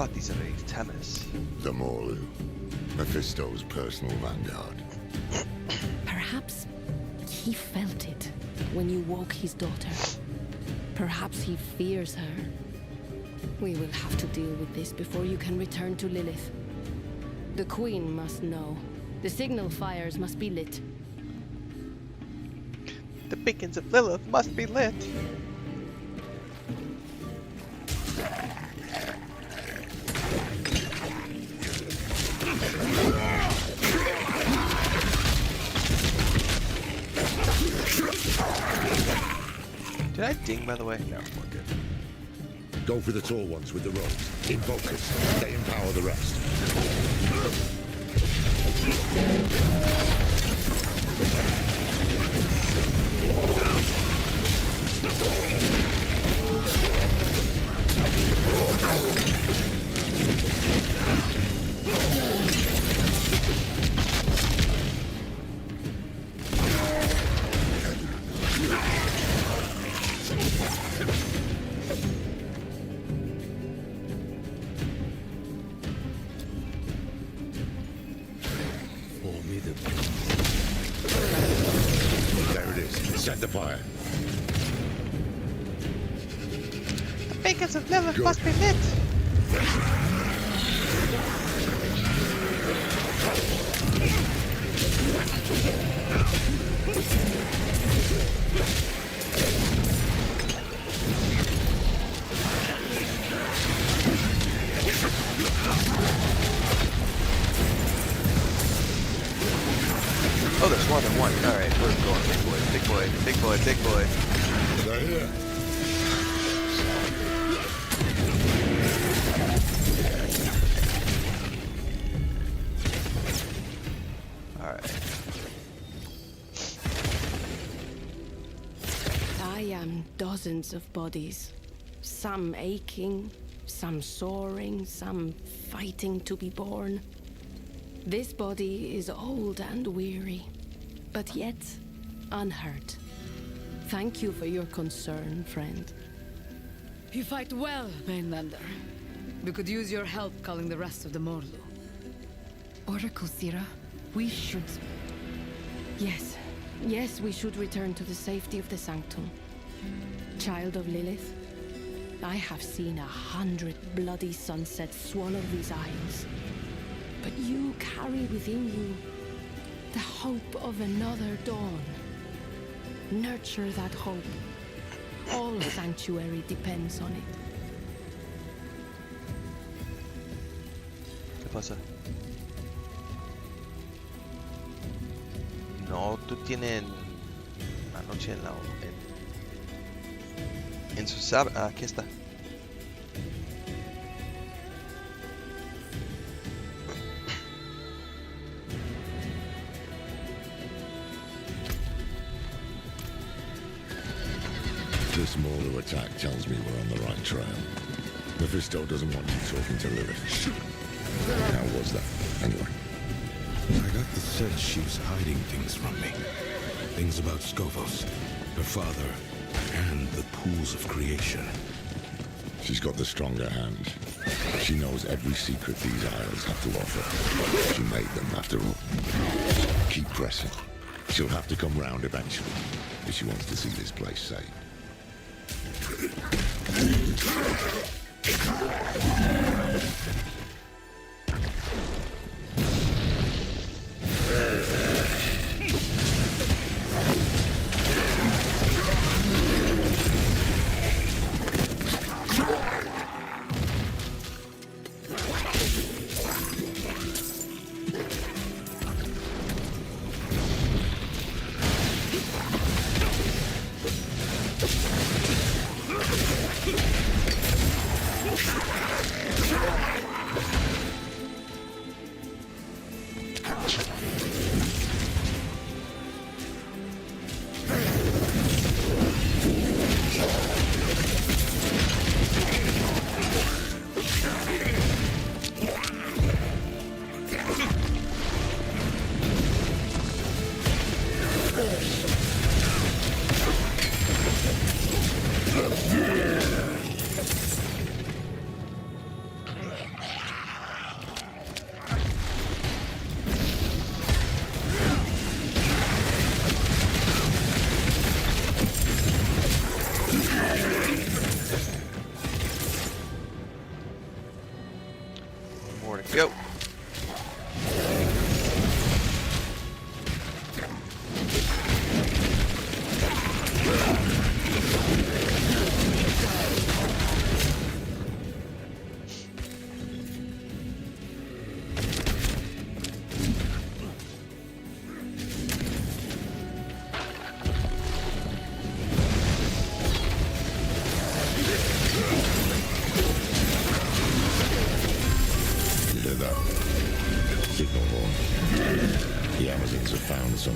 thought these are Temis. The Morlu, Mephisto's personal vanguard. Perhaps he felt it when you woke his daughter. Perhaps he fears her. We will have to deal with this before you can return to Lilith. The Queen must know. The signal fires must be lit. The beacons of Lilith must be lit. Did I ding, by the way? No, we're good. Go for the tall ones with the ropes. In focus. They empower the rest. There it is. Set the fire. The beacons of Lilith must be lit. Oh, there's more than one. All right, we're going big boy, big boy, big boy, big boy. They're here. All right. I am dozens of bodies. Some aching, some soaring, some fighting to be born. This body is old and weary, but yet unhurt. Thank you for your concern, friend. You fight well, Mainlander. We could use your help calling the rest of the Morlu. Oracle Sira, we should... Yes, yes, we should return to the safety of the Sanctum. Child of Lilith, I have seen 100 bloody sunsets swallow these isles. But you carry within you the hope of another dawn. Nurture that hope. All sanctuary depends on it. ¿Qué pasa? No, tú tienes anoche en la en su sab. Ah, aquí está. This Morlu attack tells me we're on the right trail. Mephisto doesn't want you talking to Lilith. How was that, anyway? I got the sense she was hiding things from me. Things about Skovos, her father, and the pools of creation. She's got the stronger hand. She knows every secret these isles have to offer. She made them, after all. Keep pressing. She'll have to come round eventually, if she wants to see this place saved.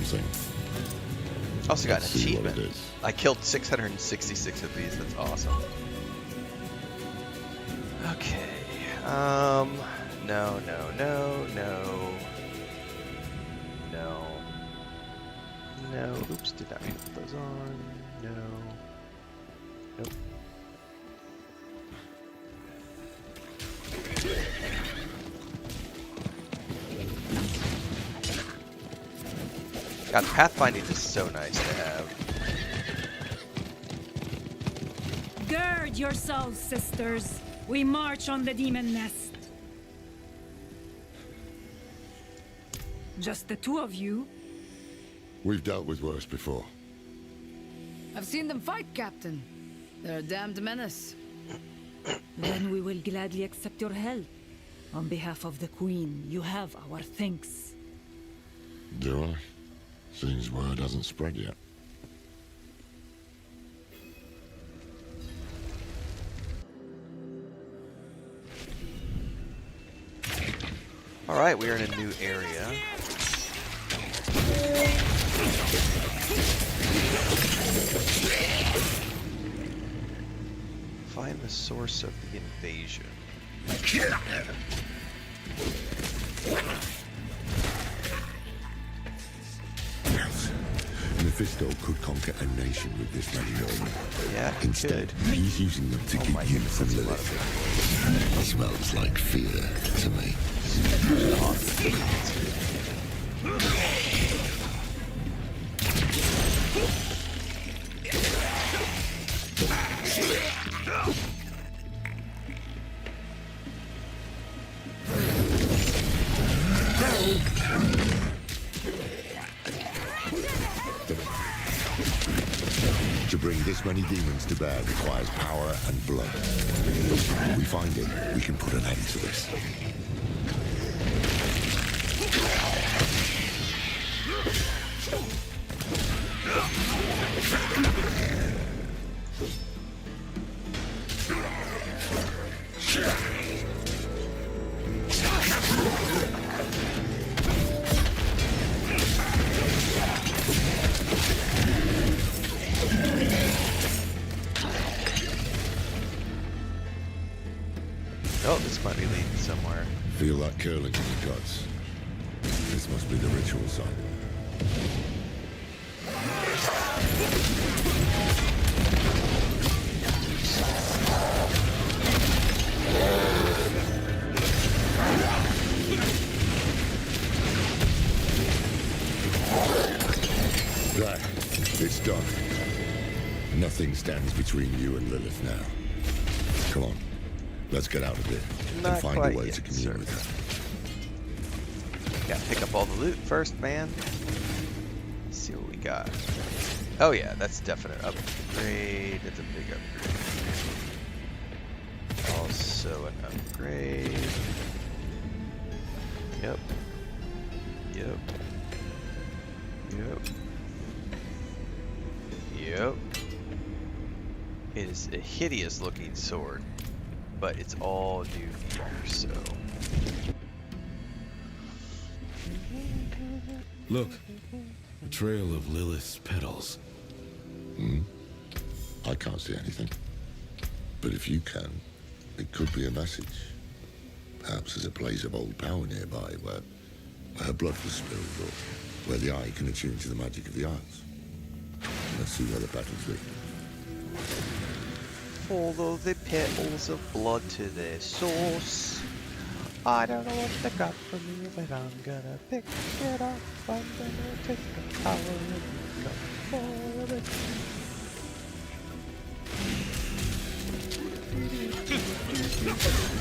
something. Also got an Let's see what achievement. it is. I killed 666 of these. That's awesome. Okay. No. Oops, did not mean to put those on. No. Nope. God, pathfinding is so nice to have. Gird yourselves, sisters. We march on the demon nest. Just the two of you? We've dealt with worse before. I've seen them fight, Captain. They're a damned menace. Then we will gladly accept your help. On behalf of the Queen, you have our thanks. Do I? Seems word hasn't spread yet. Alright, we are in a new area. Find the source of the invasion. Mephisto could conquer a nation with this many men. Yeah, Instead, he's using them to keep you from Lilith. Smells like fear to me. To bring this many demons to bear requires power and blood. If we find it, we can put an end to this. Oh, this might be leading somewhere. Feel that curling in your guts. This must be the ritual site. There, it's done. Nothing stands between you and Lilith now. Come on, let's get out of here and find a way to commune with her. Gotta pick up all the loot first, man. Let's see what we got. Oh yeah, that's definite upgrade. It's a big upgrade. Also an upgrade. Yep. Yep. Yep. Yep. It is a hideous looking sword, but it's all new gear, so. Look, a trail of Lilith's petals. I can't see anything. But if you can, it could be a message. Perhaps there's a place of old power nearby where her blood was spilled, or where the eye can attune to the magic of the arts. Let's see where the petals lead. Follow the petals of blood to their source. I don't know what they got for me, but I'm gonna pick it up. I'm gonna take the power and go for it.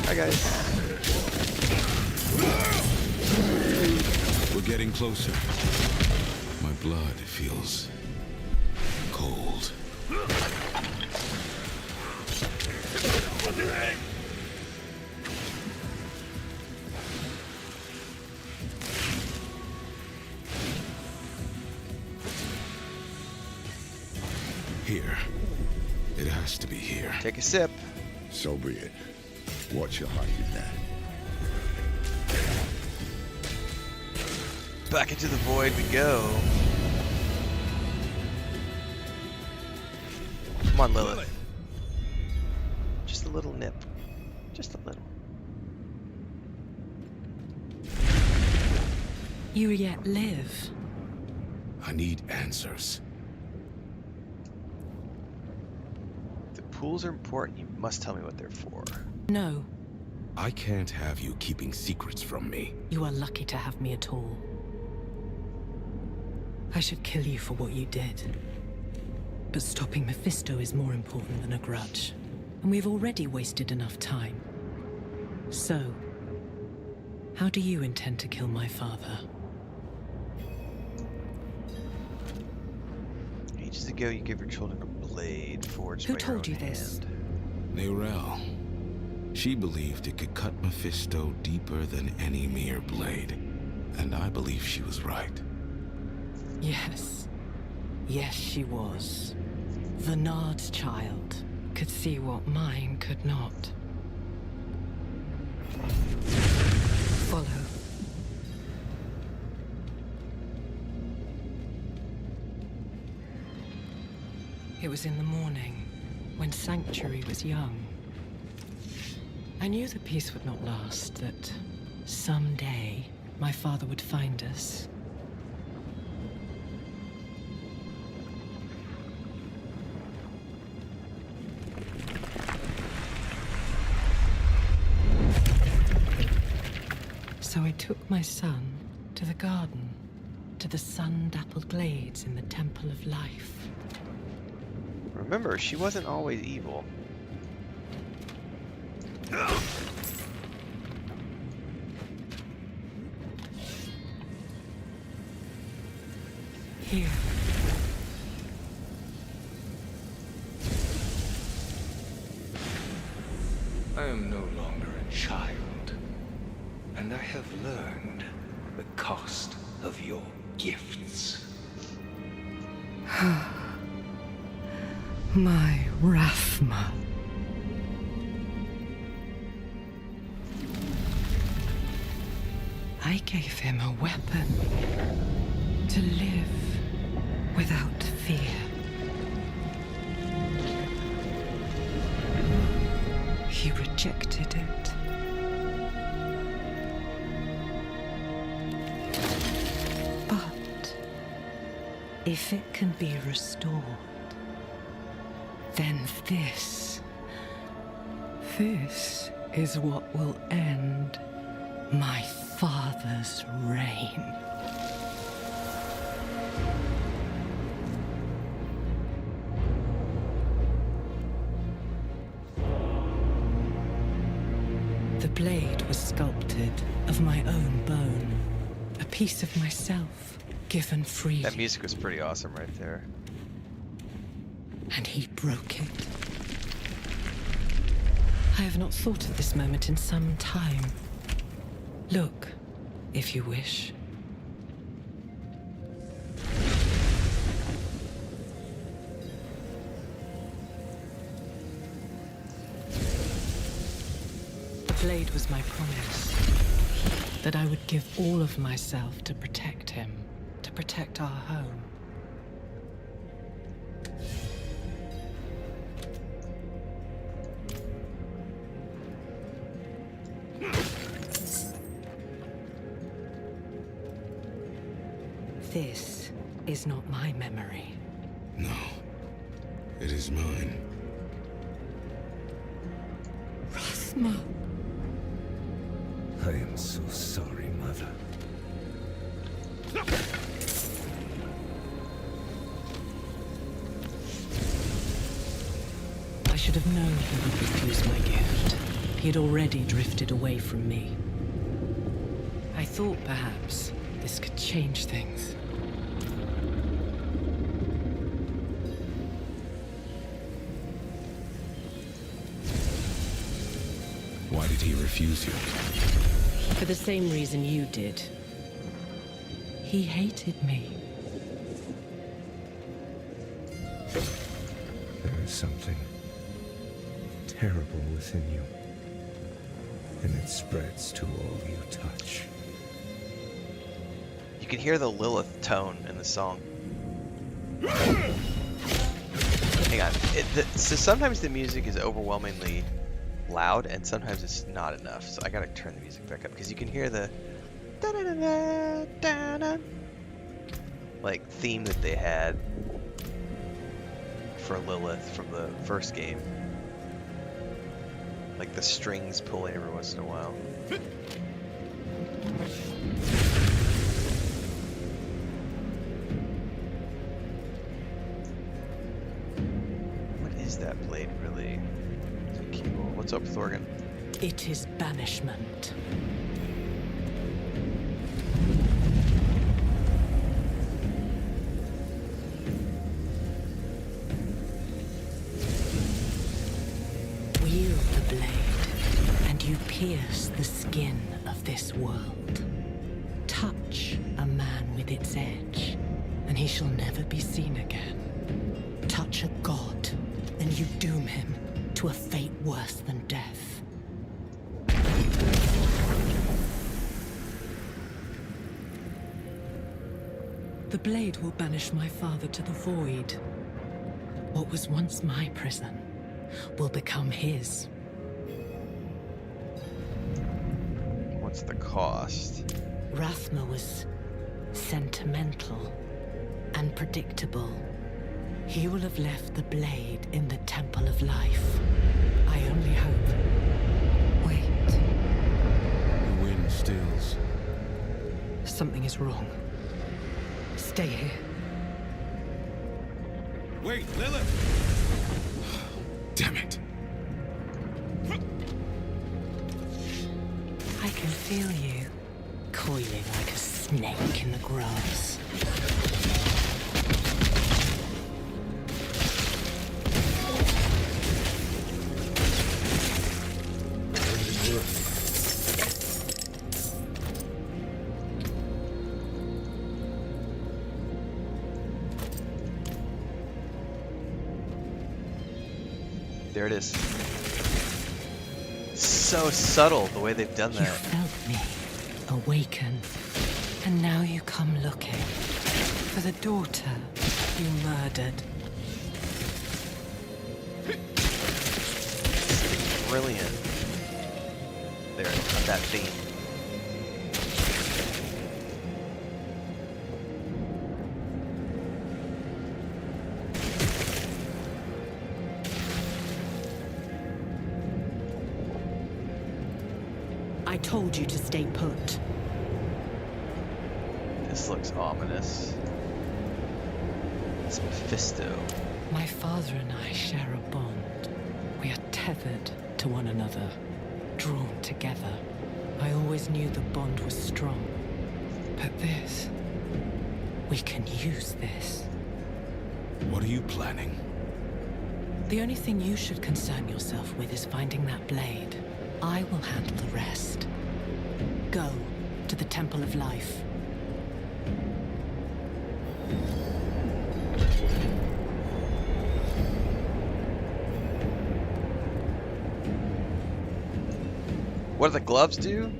Hi guys. We're getting closer. My blood feels cold. Here. It has to be here. Take a sip. So be it. Watch your hiding there. Back into the void we go. Come on, Lilith. Just a little nip. Just a little. You yet live. I need answers. If the pools are important, you must tell me what they're for. No. I can't have you keeping secrets from me. You are lucky to have me at all. I should kill you for what you did. But stopping Mephisto is more important than a grudge. And we've already wasted enough time. So, how do you intend to kill my father? Ages ago, you gave your children a blade forged by your Who told you own this? hand. Neyrelle. She believed it could cut Mephisto deeper than any mere blade. And I believe she was right. Yes. Yes, she was. Vernard's child could see what mine could not. Follow. It was in the morning, when Sanctuary was young. I knew the peace would not last, that someday my father would find us. So I took my son to the garden, to the sun-dappled glades in the Temple of Life. Remember, she wasn't always evil. Here. I am no longer a child, and I have learned the cost of your gifts. My Rathma. I gave him a weapon to live without fear. He rejected it. But if it can be restored, then this is what will end my father's reign. The blade was sculpted of my own bone, a piece of myself given freely. That music was pretty awesome right there. And he broke it. I have not thought of this moment in some time. Look, if you wish. The blade was my promise, that I would give all of myself to protect him, to protect our home. This is not my memory. No, it is mine. Rathma. I am so sorry, Mother. I should have known he would refuse my gift. He had already drifted away from me. I thought perhaps this could change things. Why did he refuse you? For the same reason you did. He hated me. There is something terrible within you, and it spreads to all you touch. You can hear the Lilith tone in the song. Hang on. So sometimes the music is overwhelmingly loud, and sometimes it's not enough. So I gotta turn the music back up because you can hear the da-da-da-da-da-da, like theme that they had for Lilith from the first game. Like the strings pulling every once in a while. What is that blade really? What's up, Thorgan? It is banishment. Wield the blade, and you pierce the skin of this world. Touch a man with its edge, and he shall never be seen again. Touch a god, and you doom him to a fate worse than death. The blade will banish my father to the void. What was once my prison will become his. What's the cost? Rathma was sentimental and predictable. He will have left the blade in the Temple of Life. I only hope. Wait. The wind stills. Something is wrong. Stay here. Wait, Lilith! Damn it. I can feel you, coiling like a snake in the grass. There it is. So subtle the way they've done that. You felt me awaken, and now you come looking for the daughter you murdered. Brilliant. There, that theme. I told you to stay put. This looks ominous. It's Mephisto. My father and I share a bond. We are tethered to one another, drawn together. I always knew the bond was strong. But this... we can use this. What are you planning? The only thing you should concern yourself with is finding that blade. I will handle the rest. Go to the Temple of Life. What do the gloves do?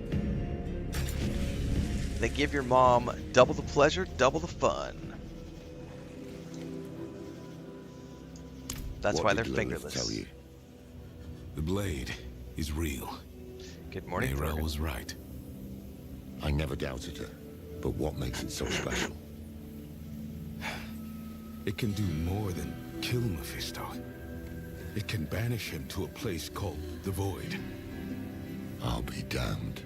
They give your mom double the pleasure, double the fun. That's why they're fingerless. Tell you? The blade is real. Good morning, Mayrel was right. I never doubted her. But what makes it so special? It can do more than kill Mephisto. It can banish him to a place called the Void. I'll be damned.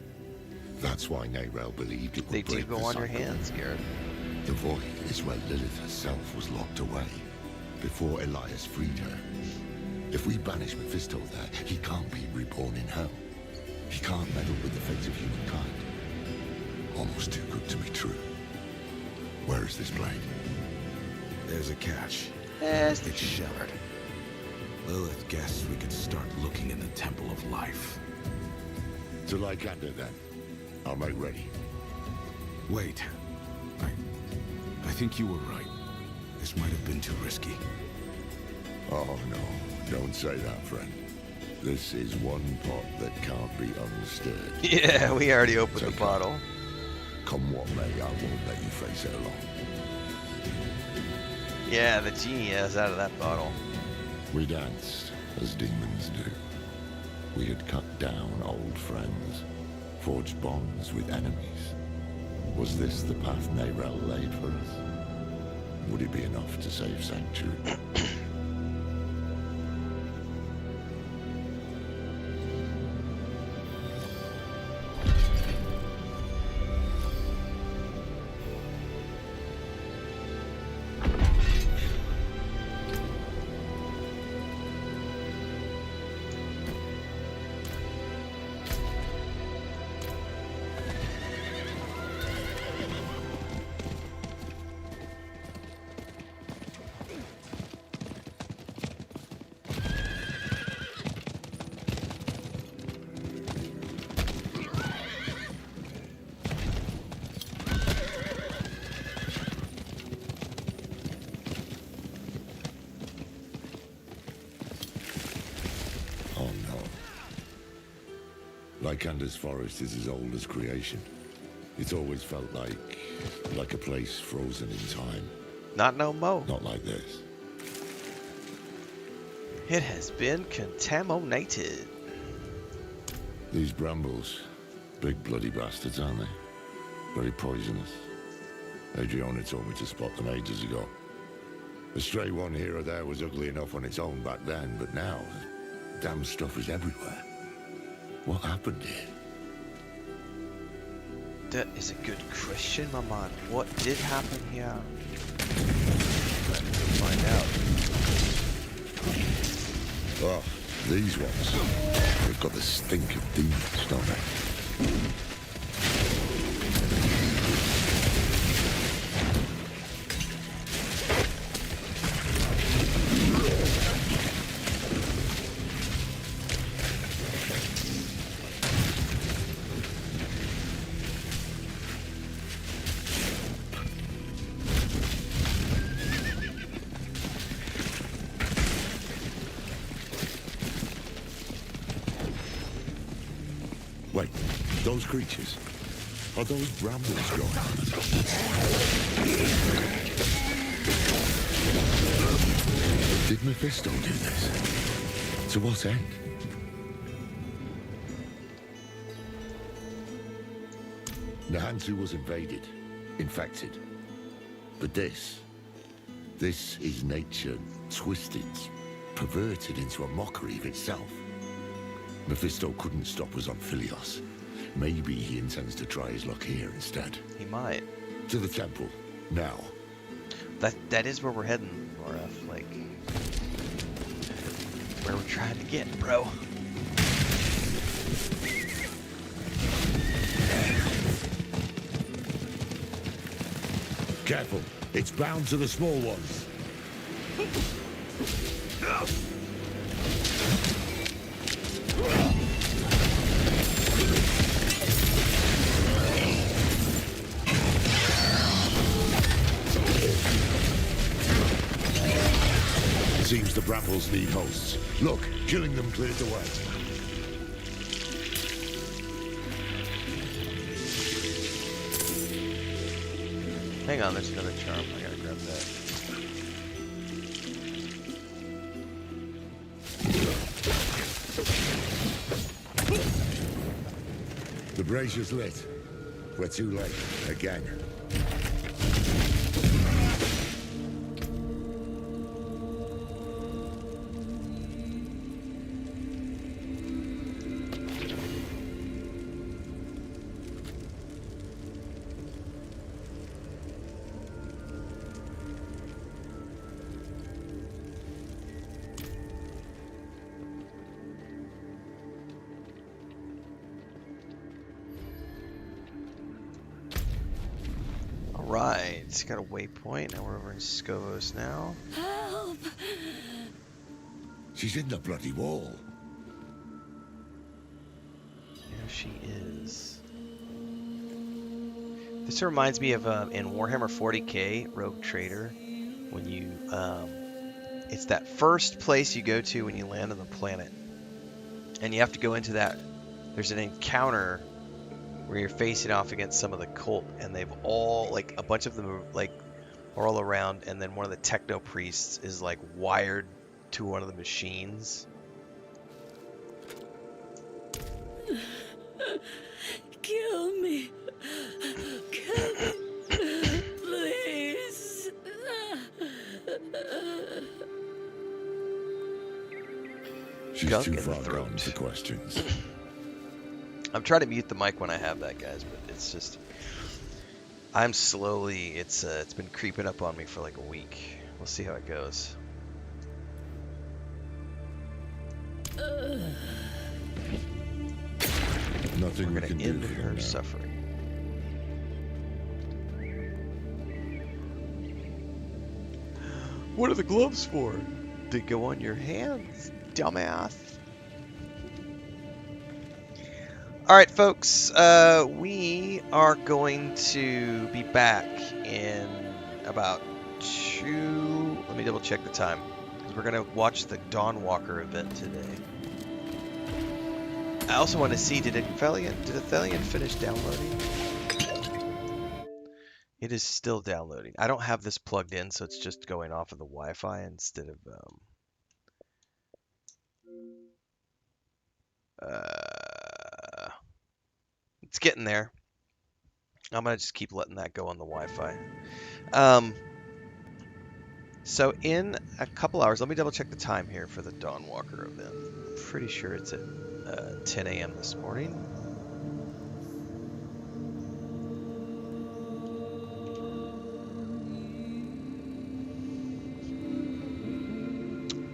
That's why Mayrel believed it would They do break go the on your cycle. hands, Garrett. The Void is where Lilith herself was locked away before Elias freed her. If we banish Mephisto there, he can't be reborn in hell. He can't meddle with the fate of humankind. Almost too good to be true. Where is this blade? There's a catch. Yes, It's shattered. Lilith guessed we could start looking in the Temple of Life. To Lycander, then. I'll make ready. Wait. I think you were right. This might have been too risky. Oh, no. Don't say that, friend. This is one pot that can't be unstirred. Yeah, we already opened the bottle. Come what may, I won't let you face it alone. Yeah, the genie is out of that bottle. We danced, as demons do. We had cut down old friends, forged bonds with enemies. Was this the path Neyrel laid for us? Would it be enough to save Sanctuary? Lycander's forest is as old as creation. It's always felt like a place frozen in time. Not no mo. Not like this. It has been contaminated. These brambles, big bloody bastards, aren't they? Very poisonous. Adriana told me to spot them ages ago. A stray one here or there was ugly enough on its own back then, but now, damn stuff is everywhere. What happened here? That is a good question, my man. What did happen here? Let's find out. Oh, these ones. They've got the stink of demons, don't they? Wait, those creatures? Are those brambles growing? Did Mephisto do this? To what end? Nahantu was invaded, infected. But this is nature twisted, perverted into a mockery of itself. Mephisto couldn't stop us on Philios. Maybe he intends to try his luck here instead. He might. To the temple, now. That is where we're heading, RF. Like, where we're trying to get, bro. Careful, it's bound to the small ones. Seems the brambles need hosts. Look, killing them clears the way. Hang on, there's another charm. I gotta grab that. The brazier's lit. We're too late. Again. Right, it's got a waypoint. Now we're over in Scovos now. Help! She's in the bloody wall. There she is. This reminds me of in Warhammer 40k, Rogue Trader, when you it's that first place you go to when you land on the planet, and you have to go into that. There's an encounter where you're facing off against some of the cult, and they've all, like, a bunch of them are, like, are all around, and then one of the techno priests is, like, wired to one of the machines. Kill me. Kill me. Please. She's Gunk too in the far throat. gone for questions. I'm trying to mute the mic when I have that, guys, but it's just I'm slowly. It's been creeping up on me for like a week. We'll see how it goes. Nothing We're we gonna can end do for her now. suffering. What are the gloves for? They go on your hands, dumbass. All right, folks. We are going to be back in about 2. Let me double check the time, because we're gonna watch the Dawnwalker event today. I also want to see, did Athelion finish downloading? It is still downloading. I don't have this plugged in, so it's just going off of the Wi-Fi instead of it's getting there. I'm gonna just keep letting that go on the Wi-Fi. So in a couple hours, let me double check the time here for the Dawnwalker event. I'm pretty sure it's at 10 a.m. this morning.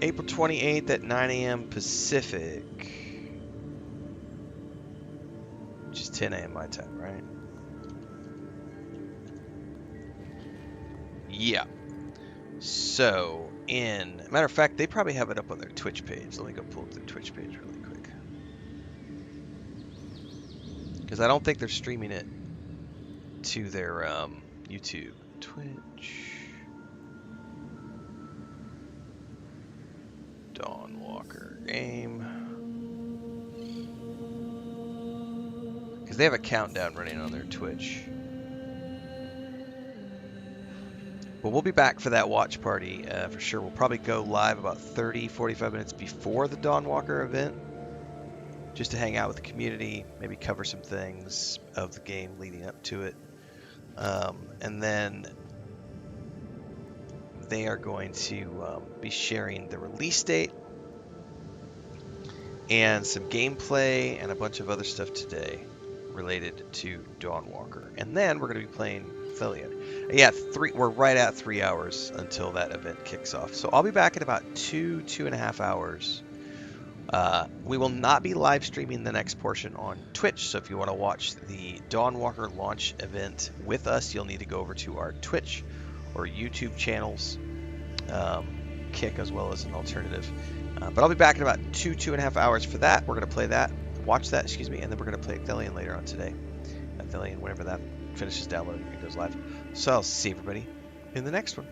April 28th at 9 a.m. Pacific, which is 10 a.m. my time, right? Yeah. So, matter of fact, they probably have it up on their Twitch page. Let me go pull up their Twitch page really quick. Because I don't think they're streaming it to their YouTube. Twitch. Dawnwalker game. Because they have a countdown running on their Twitch. But we'll be back for that watch party for sure. We'll probably go live about 30-45 minutes before the Dawnwalker event, just to hang out with the community, maybe cover some things of the game leading up to it. And then they are going to be sharing the release date and some gameplay and a bunch of other stuff today related to Dawnwalker. And then we're going to be playing Athelion. Yeah, we're right at 3 hours until that event kicks off. So I'll be back in about 2.5 hours. We will not be live streaming the next portion on Twitch. So if you want to watch the Dawnwalker launch event with us, you'll need to go over to our Twitch or YouTube channels, Kick as well as an alternative. But I'll be back in about 2.5 hours for that. We're going to play that, watch that, excuse me, and then we're going to play Athelion later on today. Athelion, whenever that finishes downloading and goes live. So I'll see everybody in the next one.